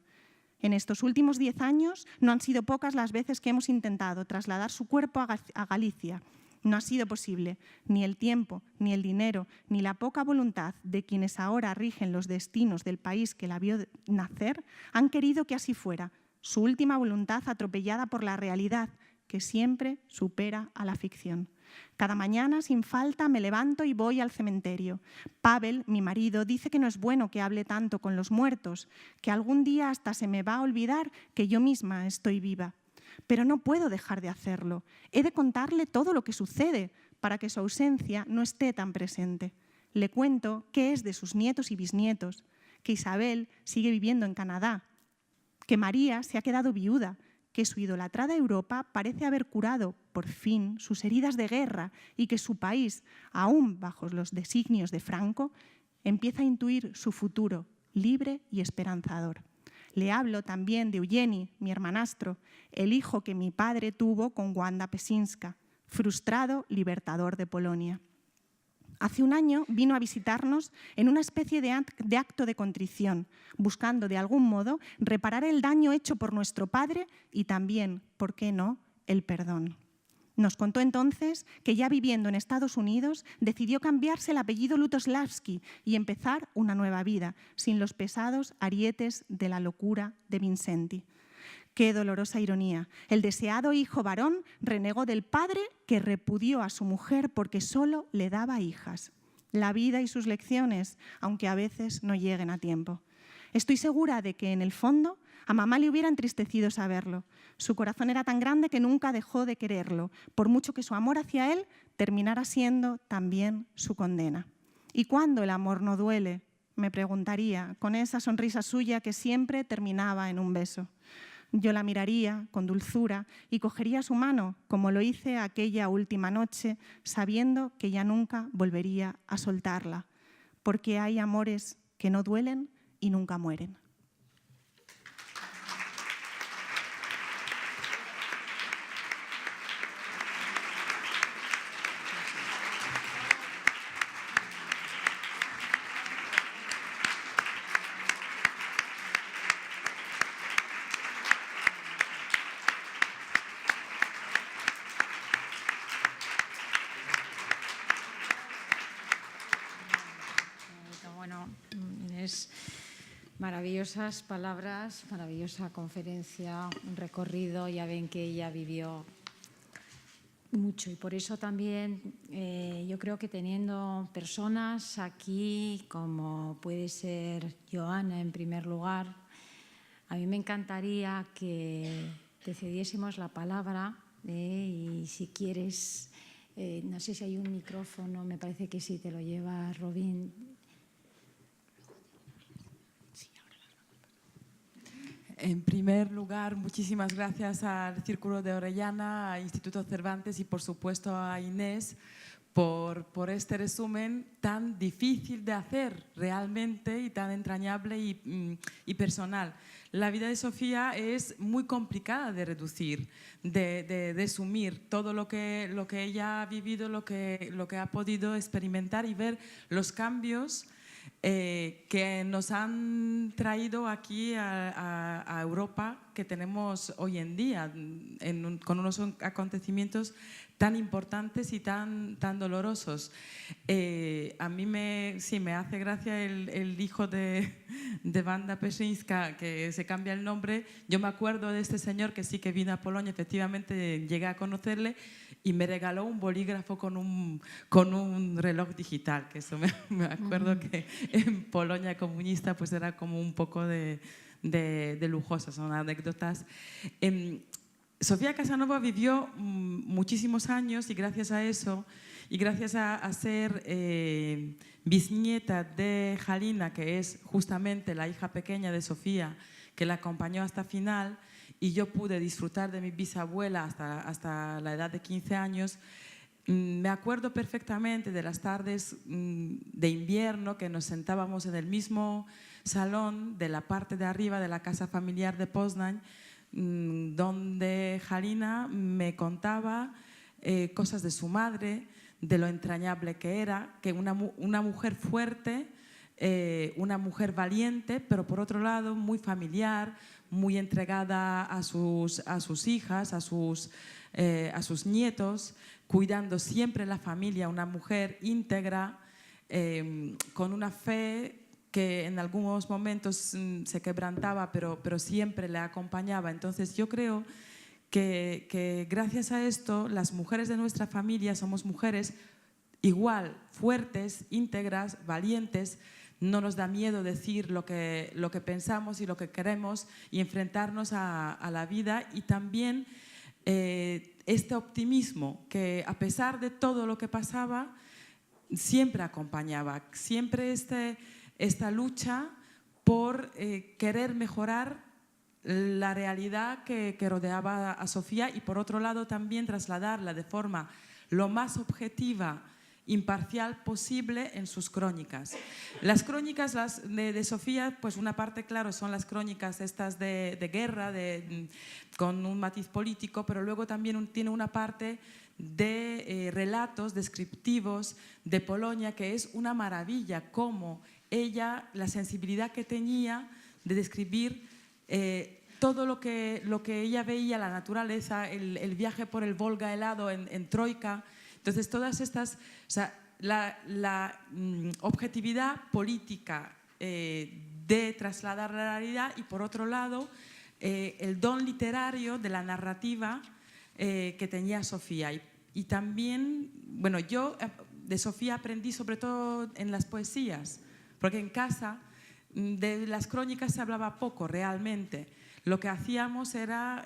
En estos últimos 10 años no han sido pocas las veces que hemos intentado trasladar su cuerpo a Galicia. No ha sido posible. Ni el tiempo, ni el dinero, ni la poca voluntad de quienes ahora rigen los destinos del país que la vio nacer han querido que así fuera. Su última voluntad atropellada por la realidad, que siempre supera a la ficción. Cada mañana, sin falta, me levanto y voy al cementerio. Pavel, mi marido, dice que no es bueno que hable tanto con los muertos, que algún día hasta se me va a olvidar que yo misma estoy viva. Pero no puedo dejar de hacerlo. He de contarle todo lo que sucede para que su ausencia no esté tan presente. Le cuento qué es de sus nietos y bisnietos, que Isabel sigue viviendo en Canadá, que María se ha quedado viuda, que su idolatrada Europa parece haber curado, por fin, sus heridas de guerra y que su país, aún bajo los designios de Franco, empieza a intuir su futuro libre y esperanzador. Le hablo también de Eugeni, mi hermanastro, el hijo que mi padre tuvo con Wanda Pessinska, frustrado libertador de Polonia. Hace un año vino a visitarnos en una especie de acto de contrición, buscando de algún modo reparar el daño hecho por nuestro padre y también, ¿por qué no?, el perdón. Nos contó entonces que ya viviendo en Estados Unidos decidió cambiarse el apellido Lutosławski y empezar una nueva vida, sin los pesados arietes de la locura de Vincenti. Qué dolorosa ironía. El deseado hijo varón renegó del padre que repudió a su mujer porque solo le daba hijas. La vida y sus lecciones, aunque a veces no lleguen a tiempo. Estoy segura de que en el fondo A mamá le hubiera entristecido saberlo. Su corazón era tan grande que nunca dejó de quererlo, por mucho que su amor hacia él terminara siendo también su condena. ¿Y cuándo el amor no duele?, me preguntaría, con esa sonrisa suya que siempre terminaba en un beso. Yo la miraría con dulzura y cogería su mano, como lo hice aquella última noche, sabiendo que ya nunca volvería a soltarla, porque hay amores que no duelen y nunca mueren. Bueno, Inés, maravillosas palabras, maravillosa conferencia, un recorrido. Ya ven que ella vivió mucho y por eso también yo creo que teniendo personas aquí como puede ser Joana en primer lugar, a mí me encantaría que te cediésemos la palabra y si quieres, no sé si hay un micrófono, me parece que sí, te lo lleva Robin. En primer lugar, muchísimas gracias al Círculo de Orellana, al Instituto Cervantes y, por supuesto, a Inés por este resumen tan difícil de hacer realmente y tan entrañable y personal. La vida de Sofía es muy complicada de reducir, de resumir todo lo que ella ha vivido, lo que ha podido experimentar y ver los cambios que nos han traído aquí a Europa que tenemos hoy en día, con unos acontecimientos tan importantes y tan dolorosos. A mí me hace gracia el hijo de Wanda Peszyńska, que se cambia el nombre. Yo me acuerdo de este señor que sí que vino a Polonia, efectivamente llegué a conocerle y me regaló un bolígrafo con un reloj digital, que eso me acuerdo que en Polonia comunista pues era como un poco de lujosa, son anécdotas. Sofía Casanova vivió muchísimos años y gracias a eso y gracias a ser bisnieta de Halina, que es justamente la hija pequeña de Sofía, que la acompañó hasta final, y yo pude disfrutar de mi bisabuela hasta la edad de 15 años, me acuerdo perfectamente de las tardes de invierno que nos sentábamos en el mismo salón de la parte de arriba de la casa familiar de Poznań, donde Halina me contaba cosas de su madre, de lo entrañable que era, que una mujer fuerte, una mujer valiente, pero por otro lado muy familiar, muy entregada a sus hijas, a sus nietos, cuidando siempre la familia, una mujer íntegra, con una fe que en algunos momentos se quebrantaba, pero siempre le acompañaba. Entonces yo creo que gracias a esto las mujeres de nuestra familia somos mujeres igual, fuertes, íntegras, valientes. No nos da miedo decir lo que pensamos y lo que queremos y enfrentarnos a la vida, y también este optimismo que a pesar de todo lo que pasaba siempre acompañaba, siempre esta lucha por querer mejorar la realidad que rodeaba a Sofía y por otro lado también trasladarla de forma lo más objetiva, imparcial posible en sus crónicas. Las crónicas de Sofía, pues una parte, claro, son las crónicas estas de guerra, con un matiz político, pero luego también tiene una parte de relatos descriptivos de Polonia, que es una maravilla, cómo ella, la sensibilidad que tenía de describir todo lo que ella veía, la naturaleza, el viaje por el Volga helado en Troika. Entonces, todas estas, o sea, la objetividad política de trasladar la realidad y, por otro lado, el don literario de la narrativa que tenía Sofía. Y también, bueno, yo de Sofía aprendí sobre todo en las poesías, porque en casa de las crónicas se hablaba poco realmente. lo que hacíamos era,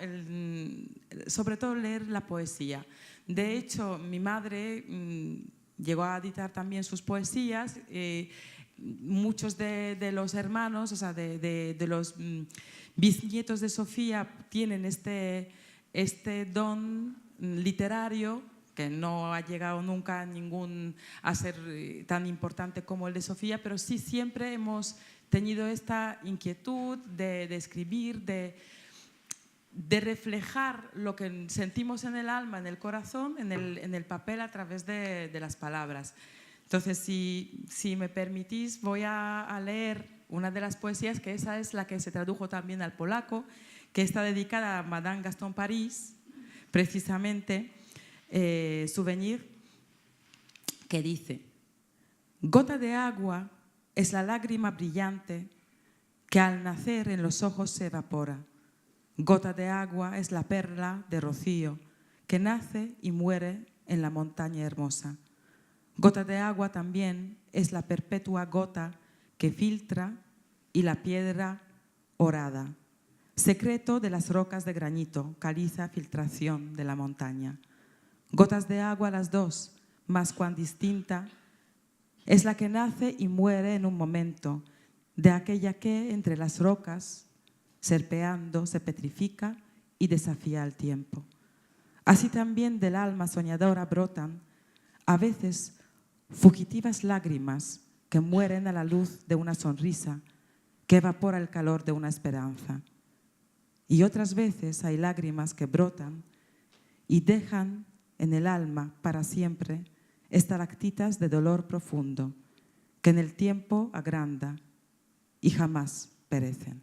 sobre todo, leer la poesía. De hecho, mi madre llegó a editar también sus poesías. Muchos de los hermanos, o sea, de los bisnietos de Sofía, tienen este don literario que no ha llegado nunca a ser tan importante como el de Sofía, pero sí siempre hemos tenido esta inquietud de escribir, de reflejar lo que sentimos en el alma, en el corazón, en el papel a través de las palabras. Entonces, si me permitís, voy a leer una de las poesías, que esa es la que se tradujo también al polaco, que está dedicada a Madame Gaston Paris, precisamente, Souvenir, que dice: gota de agua es la lágrima brillante que al nacer en los ojos se evapora. Gota de agua es la perla de rocío que nace y muere en la montaña hermosa. Gota de agua también es la perpetua gota que filtra y la piedra orada. Secreto de las rocas de granito, caliza filtración de la montaña. Gotas de agua las dos, mas cuán distinta es la que nace y muere en un momento, de aquella que entre las rocas, serpeando, se petrifica y desafía al tiempo. Así también del alma soñadora brotan, a veces, fugitivas lágrimas que mueren a la luz de una sonrisa que evapora el calor de una esperanza. Y otras veces hay lágrimas que brotan y dejan en el alma para siempre estalactitas de dolor profundo que en el tiempo agranda y jamás perecen.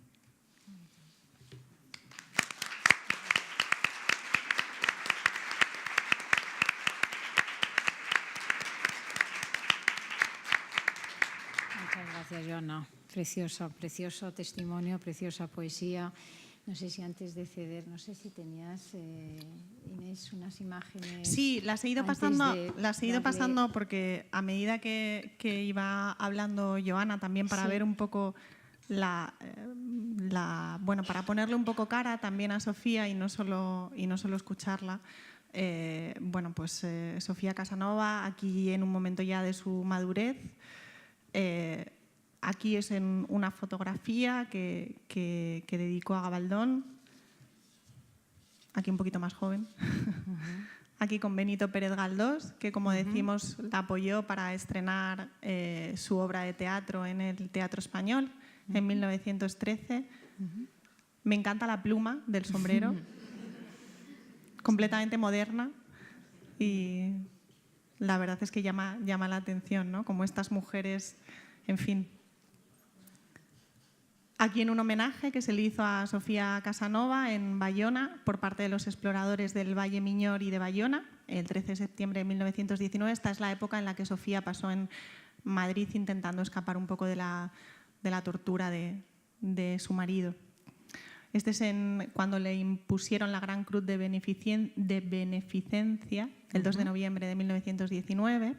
Muchas gracias, Joana. Precioso testimonio, preciosa poesía. No sé si antes de ceder, no sé si tenías, Inés, unas imágenes. Sí, las he ido pasando porque a medida que iba hablando Joana, también para ver un poco bueno, para ponerle un poco cara también a Sofía y no solo escucharla. Bueno, pues Sofía Casanova, aquí en un momento ya de su madurez. Aquí es en una fotografía que dedicó a Gabaldón, aquí un poquito más joven, aquí con Benito Pérez Galdós, que como decimos la apoyó para estrenar su obra de teatro en el Teatro Español en 1913. Me encanta la pluma del sombrero, completamente moderna, y la verdad es que llama la atención, ¿no? Como estas mujeres, en fin. Aquí en un homenaje que se le hizo a Sofía Casanova en Bayona por parte de los exploradores del Valle Miñor y de Bayona, el 13 de septiembre de 1919. Esta es la época en la que Sofía pasó en Madrid intentando escapar un poco de la tortura de su marido. Este es cuando le impusieron la Gran Cruz de Beneficencia, el 2 de noviembre de 1919.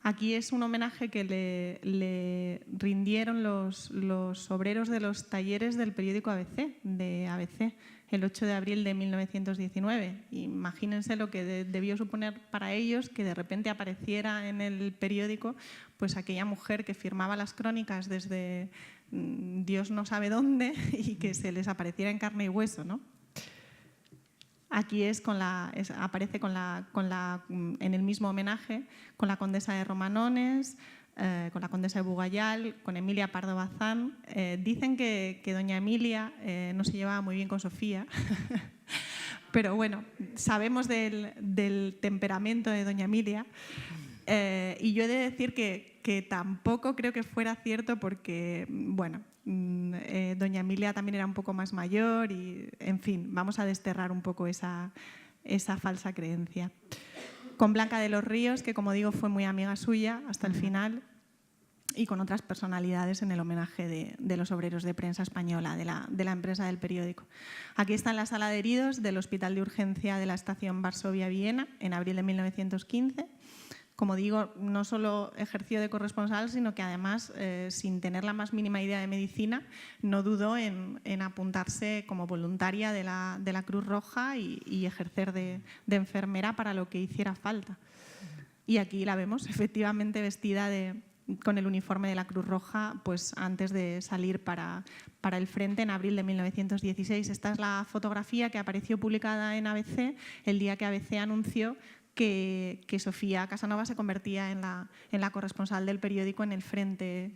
Aquí es un homenaje que le rindieron los obreros de los talleres del periódico ABC, el 8 de abril de 1919. Imagínense lo que debió suponer para ellos que de repente apareciera en el periódico pues aquella mujer que firmaba las crónicas desde Dios no sabe dónde y que se les apareciera en carne y hueso, ¿no? Aquí aparece en el mismo homenaje con la condesa de Romanones, con la condesa de Bugayal, con Emilia Pardo Bazán. Dicen que doña Emilia no se llevaba muy bien con Sofía, pero bueno, sabemos del temperamento de doña Emilia. Y yo he de decir que tampoco creo que fuera cierto porque, bueno, doña Emilia también era un poco más mayor y, en fin, vamos a desterrar un poco esa falsa creencia. Con Blanca de los Ríos, que como digo fue muy amiga suya hasta el final, y con otras personalidades en el homenaje de los obreros de prensa española, de la empresa del periódico. Aquí está en la sala de heridos del Hospital de Urgencia de la Estación Varsovia-Viena, en abril de 1915, como digo, no solo ejerció de corresponsal, sino que además, sin tener la más mínima idea de medicina, no dudó en apuntarse como voluntaria de la Cruz Roja y ejercer de enfermera para lo que hiciera falta. Y aquí la vemos efectivamente vestida con el uniforme de la Cruz Roja, pues antes de salir para el frente en abril de 1916. Esta es la fotografía que apareció publicada en ABC el día que ABC anunció que Sofía Casanova se convertía en la corresponsal del periódico en el frente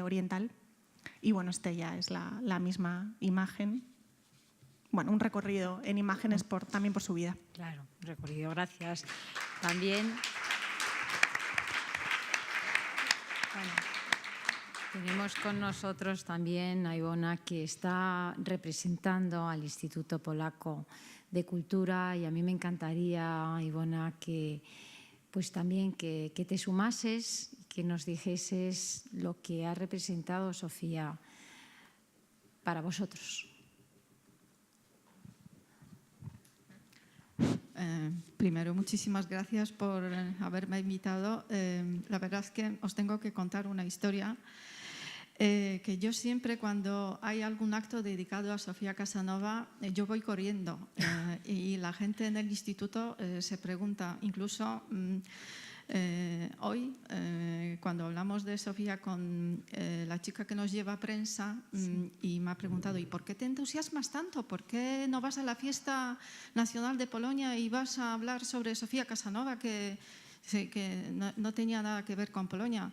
oriental. Y bueno, esta ya es la misma imagen. Bueno, un recorrido en imágenes también por su vida. Claro, un recorrido, gracias. También tenemos con nosotros también a Ivona, que está representando al Instituto Polaco de Cultura, y a mí me encantaría, Ivona, que pues también que te sumases, que nos dijeses lo que ha representado Sofía para vosotros. Primero, muchísimas gracias por haberme invitado. La verdad es que os tengo que contar una historia que yo siempre, cuando hay algún acto dedicado a Sofía Casanova, yo voy corriendo y la gente en el instituto se pregunta, incluso hoy, cuando hablamos de Sofía con la chica que nos lleva a prensa, y me ha preguntado, ¿y por qué te entusiasmas tanto? ¿Por qué no vas a la fiesta nacional de Polonia y vas a hablar sobre Sofía Casanova, que no tenía nada que ver con Polonia?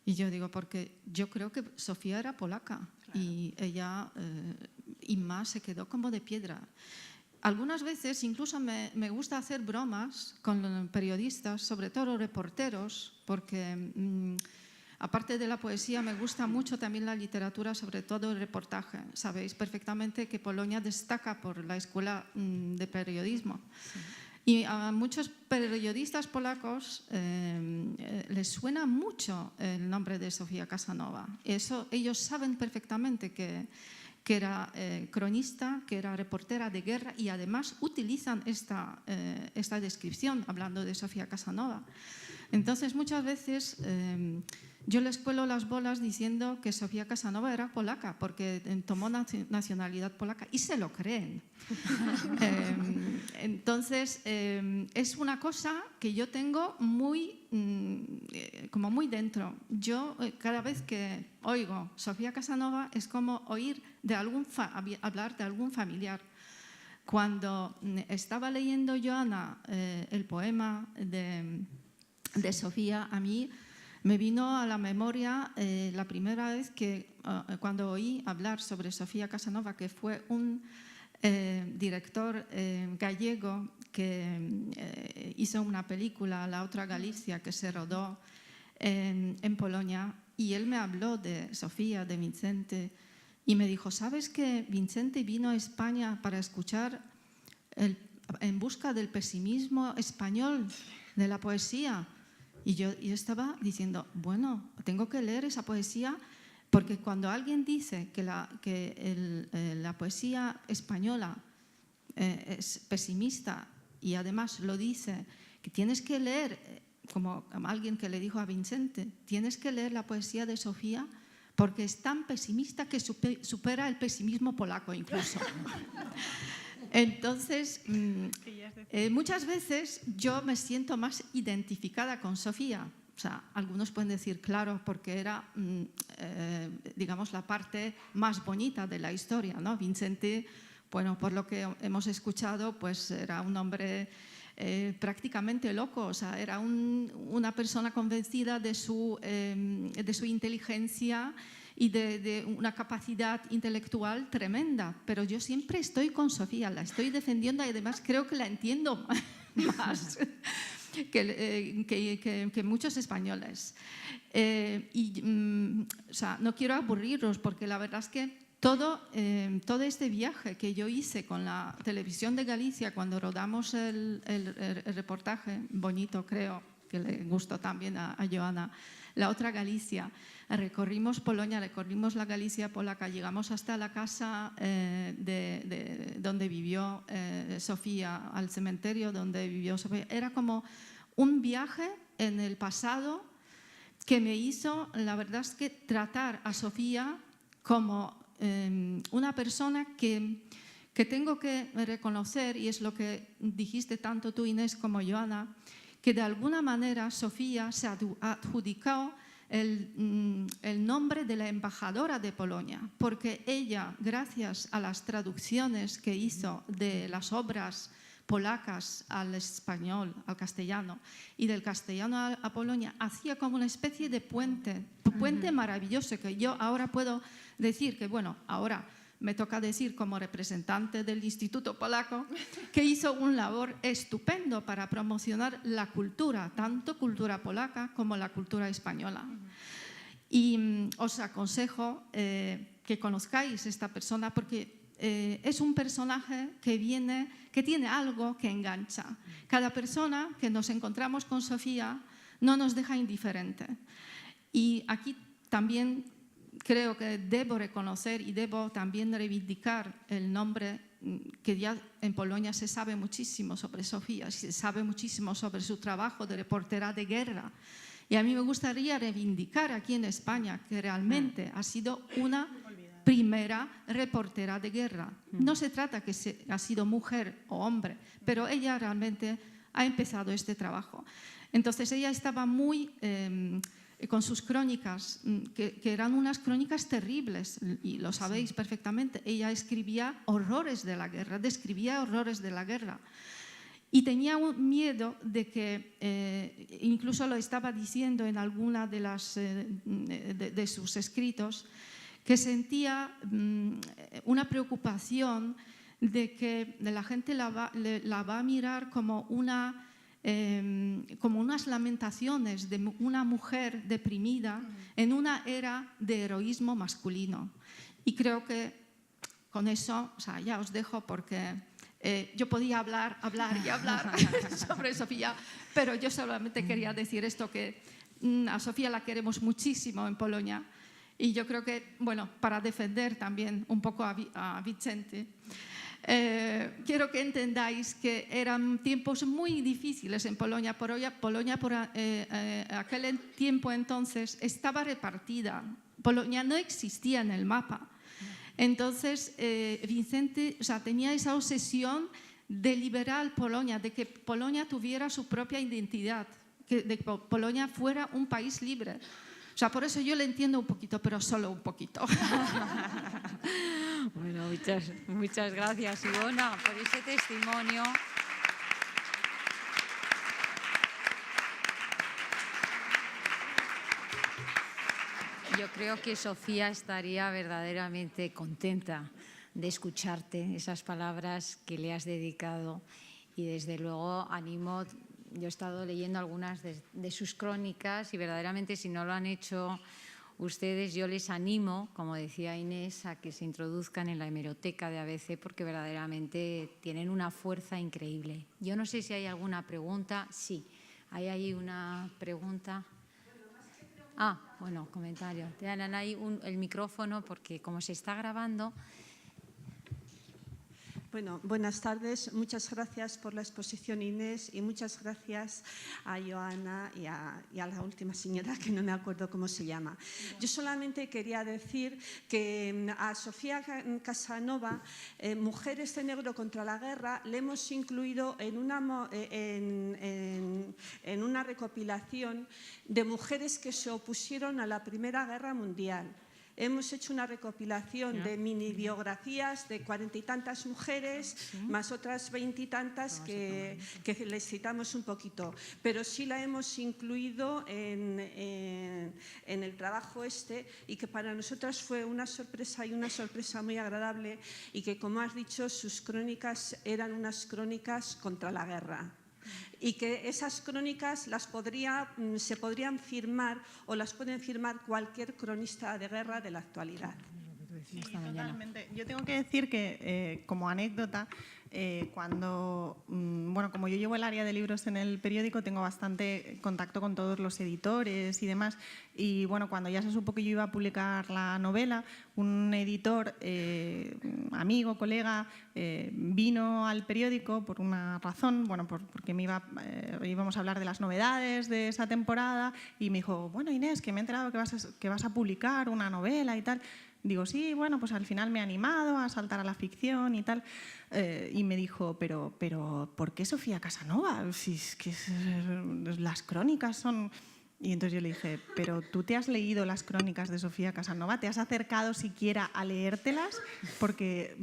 Y yo digo, porque yo creo que Sofía era polaca, claro. Y ella, y más, se quedó como de piedra. Algunas veces incluso me gusta hacer bromas con periodistas, sobre todo reporteros, porque aparte de la poesía me gusta mucho también la literatura, sobre todo el reportaje. Sabéis perfectamente que Polonia destaca por la escuela de periodismo. Sí. Y a muchos periodistas polacos les suena mucho el nombre de Sofía Casanova. Ellos saben perfectamente que era cronista, que era reportera de guerra, y además utilizan esta descripción hablando de Sofía Casanova. Entonces, muchas veces yo les cuelo las bolas diciendo que Sofía Casanova era polaca porque tomó nacionalidad polaca, y se lo creen. Entonces, es una cosa que yo tengo como muy dentro. Yo, cada vez que oigo Sofía Casanova, es como oír hablar de algún familiar. Cuando estaba leyendo Joana el poema de Sofía, a mí me vino a la memoria la primera vez cuando oí hablar sobre Sofía Casanova, que fue un director gallego que hizo una película, La otra Galicia, que se rodó en Polonia, y él me habló de Sofía, de Vicente, y me dijo, ¿sabes que Vicente vino a España para escuchar En busca del pesimismo español, de la poesía? Y yo estaba diciendo, bueno, tengo que leer esa poesía, porque cuando alguien dice que la poesía española es pesimista, y además lo dice, que tienes que leer, como alguien que le dijo a Vicente, tienes que leer la poesía de Sofía porque es tan pesimista que supera el pesimismo polaco incluso. Entonces, muchas veces yo me siento más identificada con Sofía. O sea, algunos pueden decir, claro, porque era, digamos, la parte más bonita de la historia, ¿no? Vicente, bueno, por lo que hemos escuchado, pues era un hombre prácticamente loco. O sea, era una persona convencida de su inteligencia y de una capacidad intelectual tremenda. Pero yo siempre estoy con Sofía, la estoy defendiendo, y además creo que la entiendo más que muchos españoles. O sea, no quiero aburriros, porque la verdad es que todo este viaje que yo hice con la televisión de Galicia cuando rodamos el reportaje, bonito, creo que le gustó también a Joana, La otra Galicia, recorrimos Polonia, recorrimos la Galicia polaca, llegamos hasta la casa donde vivió Sofía, al cementerio donde vivió Sofía. Era como un viaje en el pasado que me hizo, la verdad es que tratar a Sofía como una persona que tengo que reconocer, y es lo que dijiste tanto tú, Inés, como Joana, que de alguna manera Sofía se adjudicó el nombre de la embajadora de Polonia, porque ella, gracias a las traducciones que hizo de las obras polacas al español, al castellano, y del castellano a Polonia, hacía como una especie de puente maravilloso, que yo ahora puedo decir que, bueno, ahora me toca decir como representante del Instituto Polaco, que hizo un labor estupendo para promocionar la cultura, tanto cultura polaca como la cultura española. Y os aconsejo que conozcáis esta persona porque es un personaje que tiene algo que engancha. Cada persona que nos encontramos con Sofía no nos deja indiferente. Y aquí también creo que debo reconocer y debo también reivindicar el nombre que ya en Polonia se sabe muchísimo sobre Sofía, se sabe muchísimo sobre su trabajo de reportera de guerra. Y a mí me gustaría reivindicar aquí en España que realmente ha sido una primera reportera de guerra. No se trata que ha sido mujer o hombre, pero ella realmente ha empezado este trabajo. Entonces ella estaba muy con sus crónicas, que eran unas crónicas terribles, y lo sabéis perfectamente. Ella escribía horrores de la guerra, describía horrores de la guerra. Y tenía un miedo de que, incluso lo estaba diciendo en alguna de sus escritos, que sentía una preocupación de que la gente la va a mirar como unas lamentaciones de una mujer deprimida en una era de heroísmo masculino. Y creo que con eso, o sea, ya os dejo porque yo podía hablar sobre Sofía, pero yo solamente quería decir esto, que a Sofía la queremos muchísimo en Polonia. Y yo creo que, bueno, para defender también un poco a Vicente, quiero que entendáis que eran tiempos muy difíciles en Polonia. Polonia por aquel tiempo entonces estaba repartida. Polonia no existía en el mapa. Entonces, Vicente, o sea, tenía esa obsesión de liberar Polonia, de que Polonia tuviera su propia identidad, de que Polonia fuera un país libre. O sea, por eso yo le entiendo un poquito, pero solo un poquito. Bueno, muchas gracias, Ivona, por ese testimonio. Yo creo que Sofía estaría verdaderamente contenta de escucharte esas palabras que le has dedicado, y desde luego animo. Yo he estado leyendo algunas de sus crónicas y verdaderamente, si no lo han hecho ustedes, yo les animo, como decía Inés, a que se introduzcan en la hemeroteca de ABC porque verdaderamente tienen una fuerza increíble. Yo no sé si hay alguna pregunta. Sí, hay ahí una pregunta. Bueno, comentario. Te dan ahí el micrófono porque como se está grabando. Bueno, buenas tardes. Muchas gracias por la exposición, Inés, y muchas gracias a Joana y a la última señora, que no me acuerdo cómo se llama. Yo solamente quería decir que a Sofía Casanova, Mujeres de Negro contra la Guerra, le hemos incluido en una recopilación de mujeres que se opusieron a la Primera Guerra Mundial. Hemos hecho una recopilación de mini biografías de 40 y tantas mujeres, más otras 20 y tantas que les citamos un poquito. Pero sí la hemos incluido en el trabajo y que para nosotras fue una sorpresa, y una sorpresa muy agradable, y que, como has dicho, sus crónicas eran unas crónicas contra la guerra. Y que esas crónicas se podrían firmar o las pueden firmar cualquier cronista de guerra de la actualidad. Sí, totalmente. Yo tengo que decir que, como anécdota, como yo llevo el área de libros en el periódico, tengo bastante contacto con todos los editores y demás. Y bueno, cuando ya se supo que yo iba a publicar la novela, un editor, amigo, colega, vino al periódico por una razón, porque íbamos a hablar de las novedades de esa temporada y me dijo, bueno, Inés, que me he enterado que vas a publicar una novela y tal. Digo, sí, bueno, pues al final me he animado a saltar a la ficción y tal. Y me dijo, pero ¿por qué Sofía Casanova? Si es que las crónicas son... Y entonces yo le dije, pero ¿tú te has leído las crónicas de Sofía Casanova? ¿Te has acercado siquiera a leértelas? Porque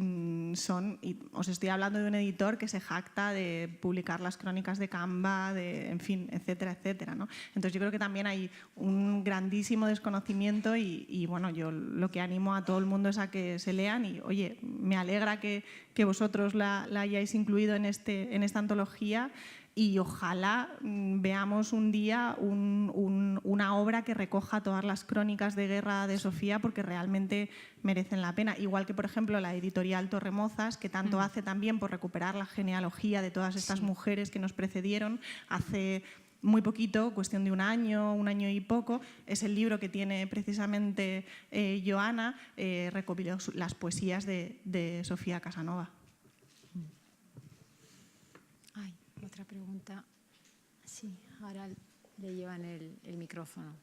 os estoy hablando de un editor que se jacta de publicar las crónicas de Canva, en fin, etcétera, etcétera, ¿no? Entonces yo creo que también hay un grandísimo desconocimiento y bueno, yo lo que animo a todo el mundo es a que se lean y, oye, me alegra que vosotros la hayáis incluido en esta antología. Y ojalá veamos un día una obra que recoja todas las crónicas de guerra de Sofía, porque realmente merecen la pena. Igual que, por ejemplo, la editorial Torremozas, que tanto hace también por recuperar la genealogía de todas estas mujeres que nos precedieron. Hace muy poquito, cuestión de un año y poco, es el libro que tiene precisamente Joana, recopiló las poesías de Sofía Casanova. Otra pregunta. Sí, ahora le llevan el micrófono.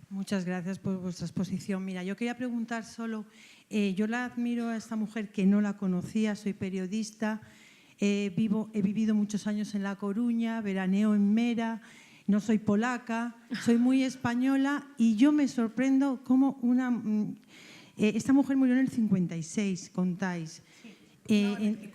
Muchas gracias por vuestra exposición. Mira, yo quería preguntar solo, yo la admiro a esta mujer que no la conocía, soy periodista, he vivido muchos años en La Coruña, veraneo en Mera, no soy polaca, soy muy española y yo me sorprendo cómo esta mujer murió en el 56, contáis. En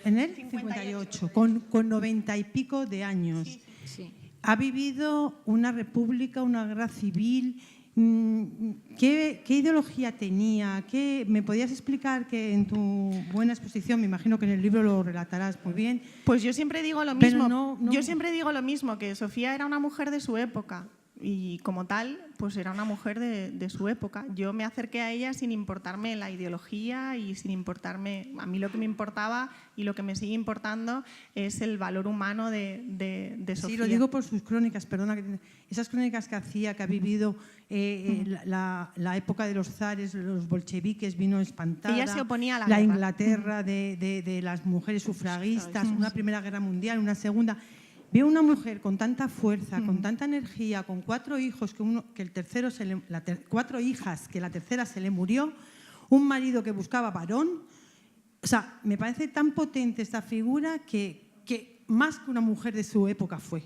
el 58, con 90 y pico de años. Sí. Ha vivido una república, una guerra civil. ¿Qué ideología tenía? ¿Me podías explicar que en tu buena exposición, me imagino que en el libro lo relatarás muy bien? Pues yo siempre digo lo mismo. Yo siempre digo lo mismo, que Sofía era una mujer de su época. Y como tal, pues era una mujer de su época. Yo me acerqué a ella sin importarme la ideología y sin importarme... A mí lo que me importaba y lo que me sigue importando es el valor humano de Sofía. Sí, lo digo por sus crónicas, perdona. Esas crónicas que hacía, que ha vivido la época de los zares, los bolcheviques, vino espantada. Ella se oponía a la guerra. guerra. Inglaterra de las mujeres sufragistas, una Primera Guerra Mundial, una Segunda... Veo una mujer con tanta fuerza, con tanta energía, con 4 hijos, cuatro hijas, que la tercera se le murió, un marido que buscaba varón. O sea, me parece tan potente esta figura que más que una mujer de su época fue.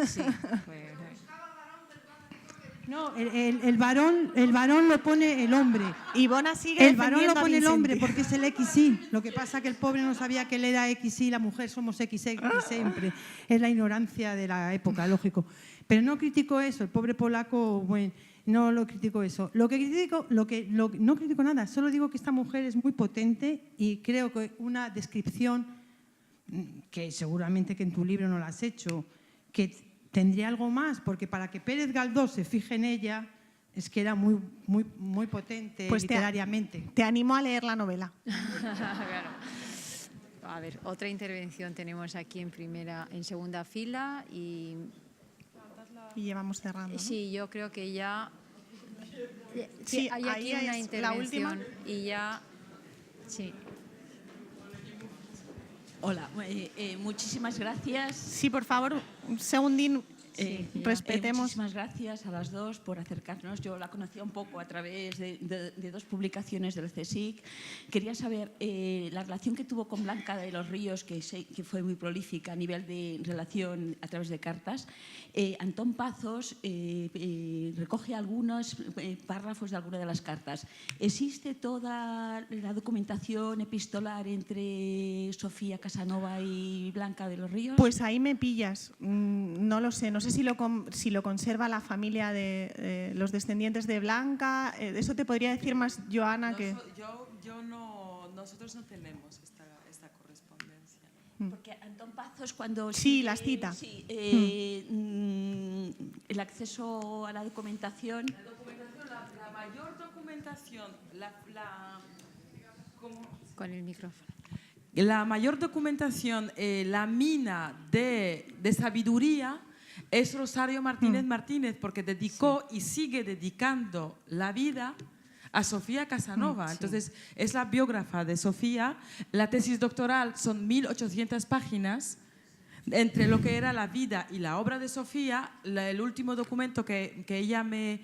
Sí, fue. No, el varón lo pone el hombre. Ivona sigue el varón lo defendiendo a pone el Vicente. hombre porque es el XY. Lo que pasa es que el pobre no sabía que él era XY, la mujer somos XX siempre. Es la ignorancia de la época, lógico. Pero no critico eso, el pobre polaco, bueno, no lo critico eso. No critico nada, solo digo que esta mujer es muy potente y creo que una descripción que seguramente que en tu libro no la has hecho, que tendría algo más, porque para que Pérez Galdós se fije en ella es que era muy, muy, muy potente pues literariamente. Te animo a leer la novela. Claro. A ver, otra intervención tenemos aquí en segunda fila y llevamos cerrando, ¿no? Sí, yo creo que ya Sí, hay aquí ahí una es intervención la última. y ya sí. Hola, muchísimas gracias. Sí, por favor, un segundín. Respetemos. Muchísimas gracias a las dos por acercarnos. Yo la conocía un poco a través de 2 publicaciones del CSIC. Quería saber la relación que tuvo con Blanca de los Ríos, que fue muy prolífica a nivel de relación a través de cartas. Antón Pazos recoge algunos párrafos de alguna de las cartas. ¿Existe toda la documentación epistolar entre Sofía Casanova y Blanca de los Ríos? Pues ahí me pillas. No lo sé. No sé si lo conserva la familia de los descendientes de Blanca. Eso te podría decir más Joana que... Nosotros no tenemos esta correspondencia. Porque Antón Pazos cuando... Sí, las cita. Sí, el acceso a la documentación. La mayor documentación, Con el micrófono. La mayor documentación, la mina de sabiduría es Rosario Martínez Martínez, porque dedicó y sigue dedicando la vida a Sofía Casanova. Entonces, es la biógrafa de Sofía. La tesis doctoral son 1800 páginas. Entre lo que era la vida y la obra de Sofía, el último documento que ella me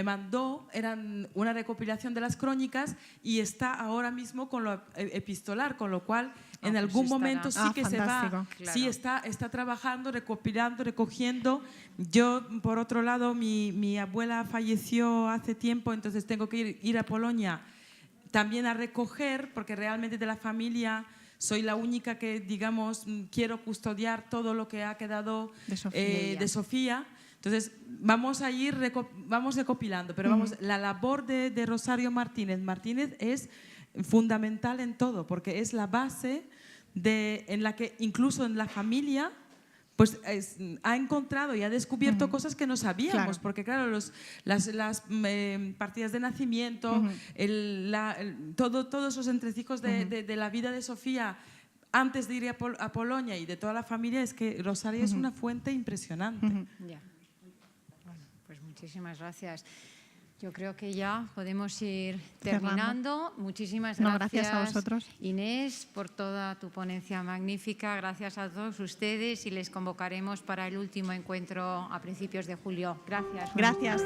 mandó era una recopilación de las crónicas y está ahora mismo con lo epistolar, con lo cual en algún momento sí que se va, fantástico. sí está trabajando, recopilando, recogiendo. Yo, por otro lado, mi abuela falleció hace tiempo, entonces tengo que ir a Polonia también a recoger, porque realmente de la familia soy la única que, digamos, quiero custodiar todo lo que ha quedado de Sofía. Entonces, vamos a ir vamos recopilando, pero vamos, la labor de Rosario Martínez es fundamental en todo, porque es la base en la que incluso en la familia pues ha encontrado y ha descubierto cosas que no sabíamos, porque claro, las partidas de nacimiento, todos esos entrecijos de la vida de Sofía antes de ir a Polonia y de toda la familia, es que Rosario es una fuente impresionante. Ya. Bueno, pues muchísimas gracias. Yo creo que ya podemos ir terminando. Muchísimas gracias, gracias a vosotros. Inés, por toda tu ponencia magnífica. Gracias a todos ustedes y les convocaremos para el último encuentro a principios de julio. Gracias. Gracias.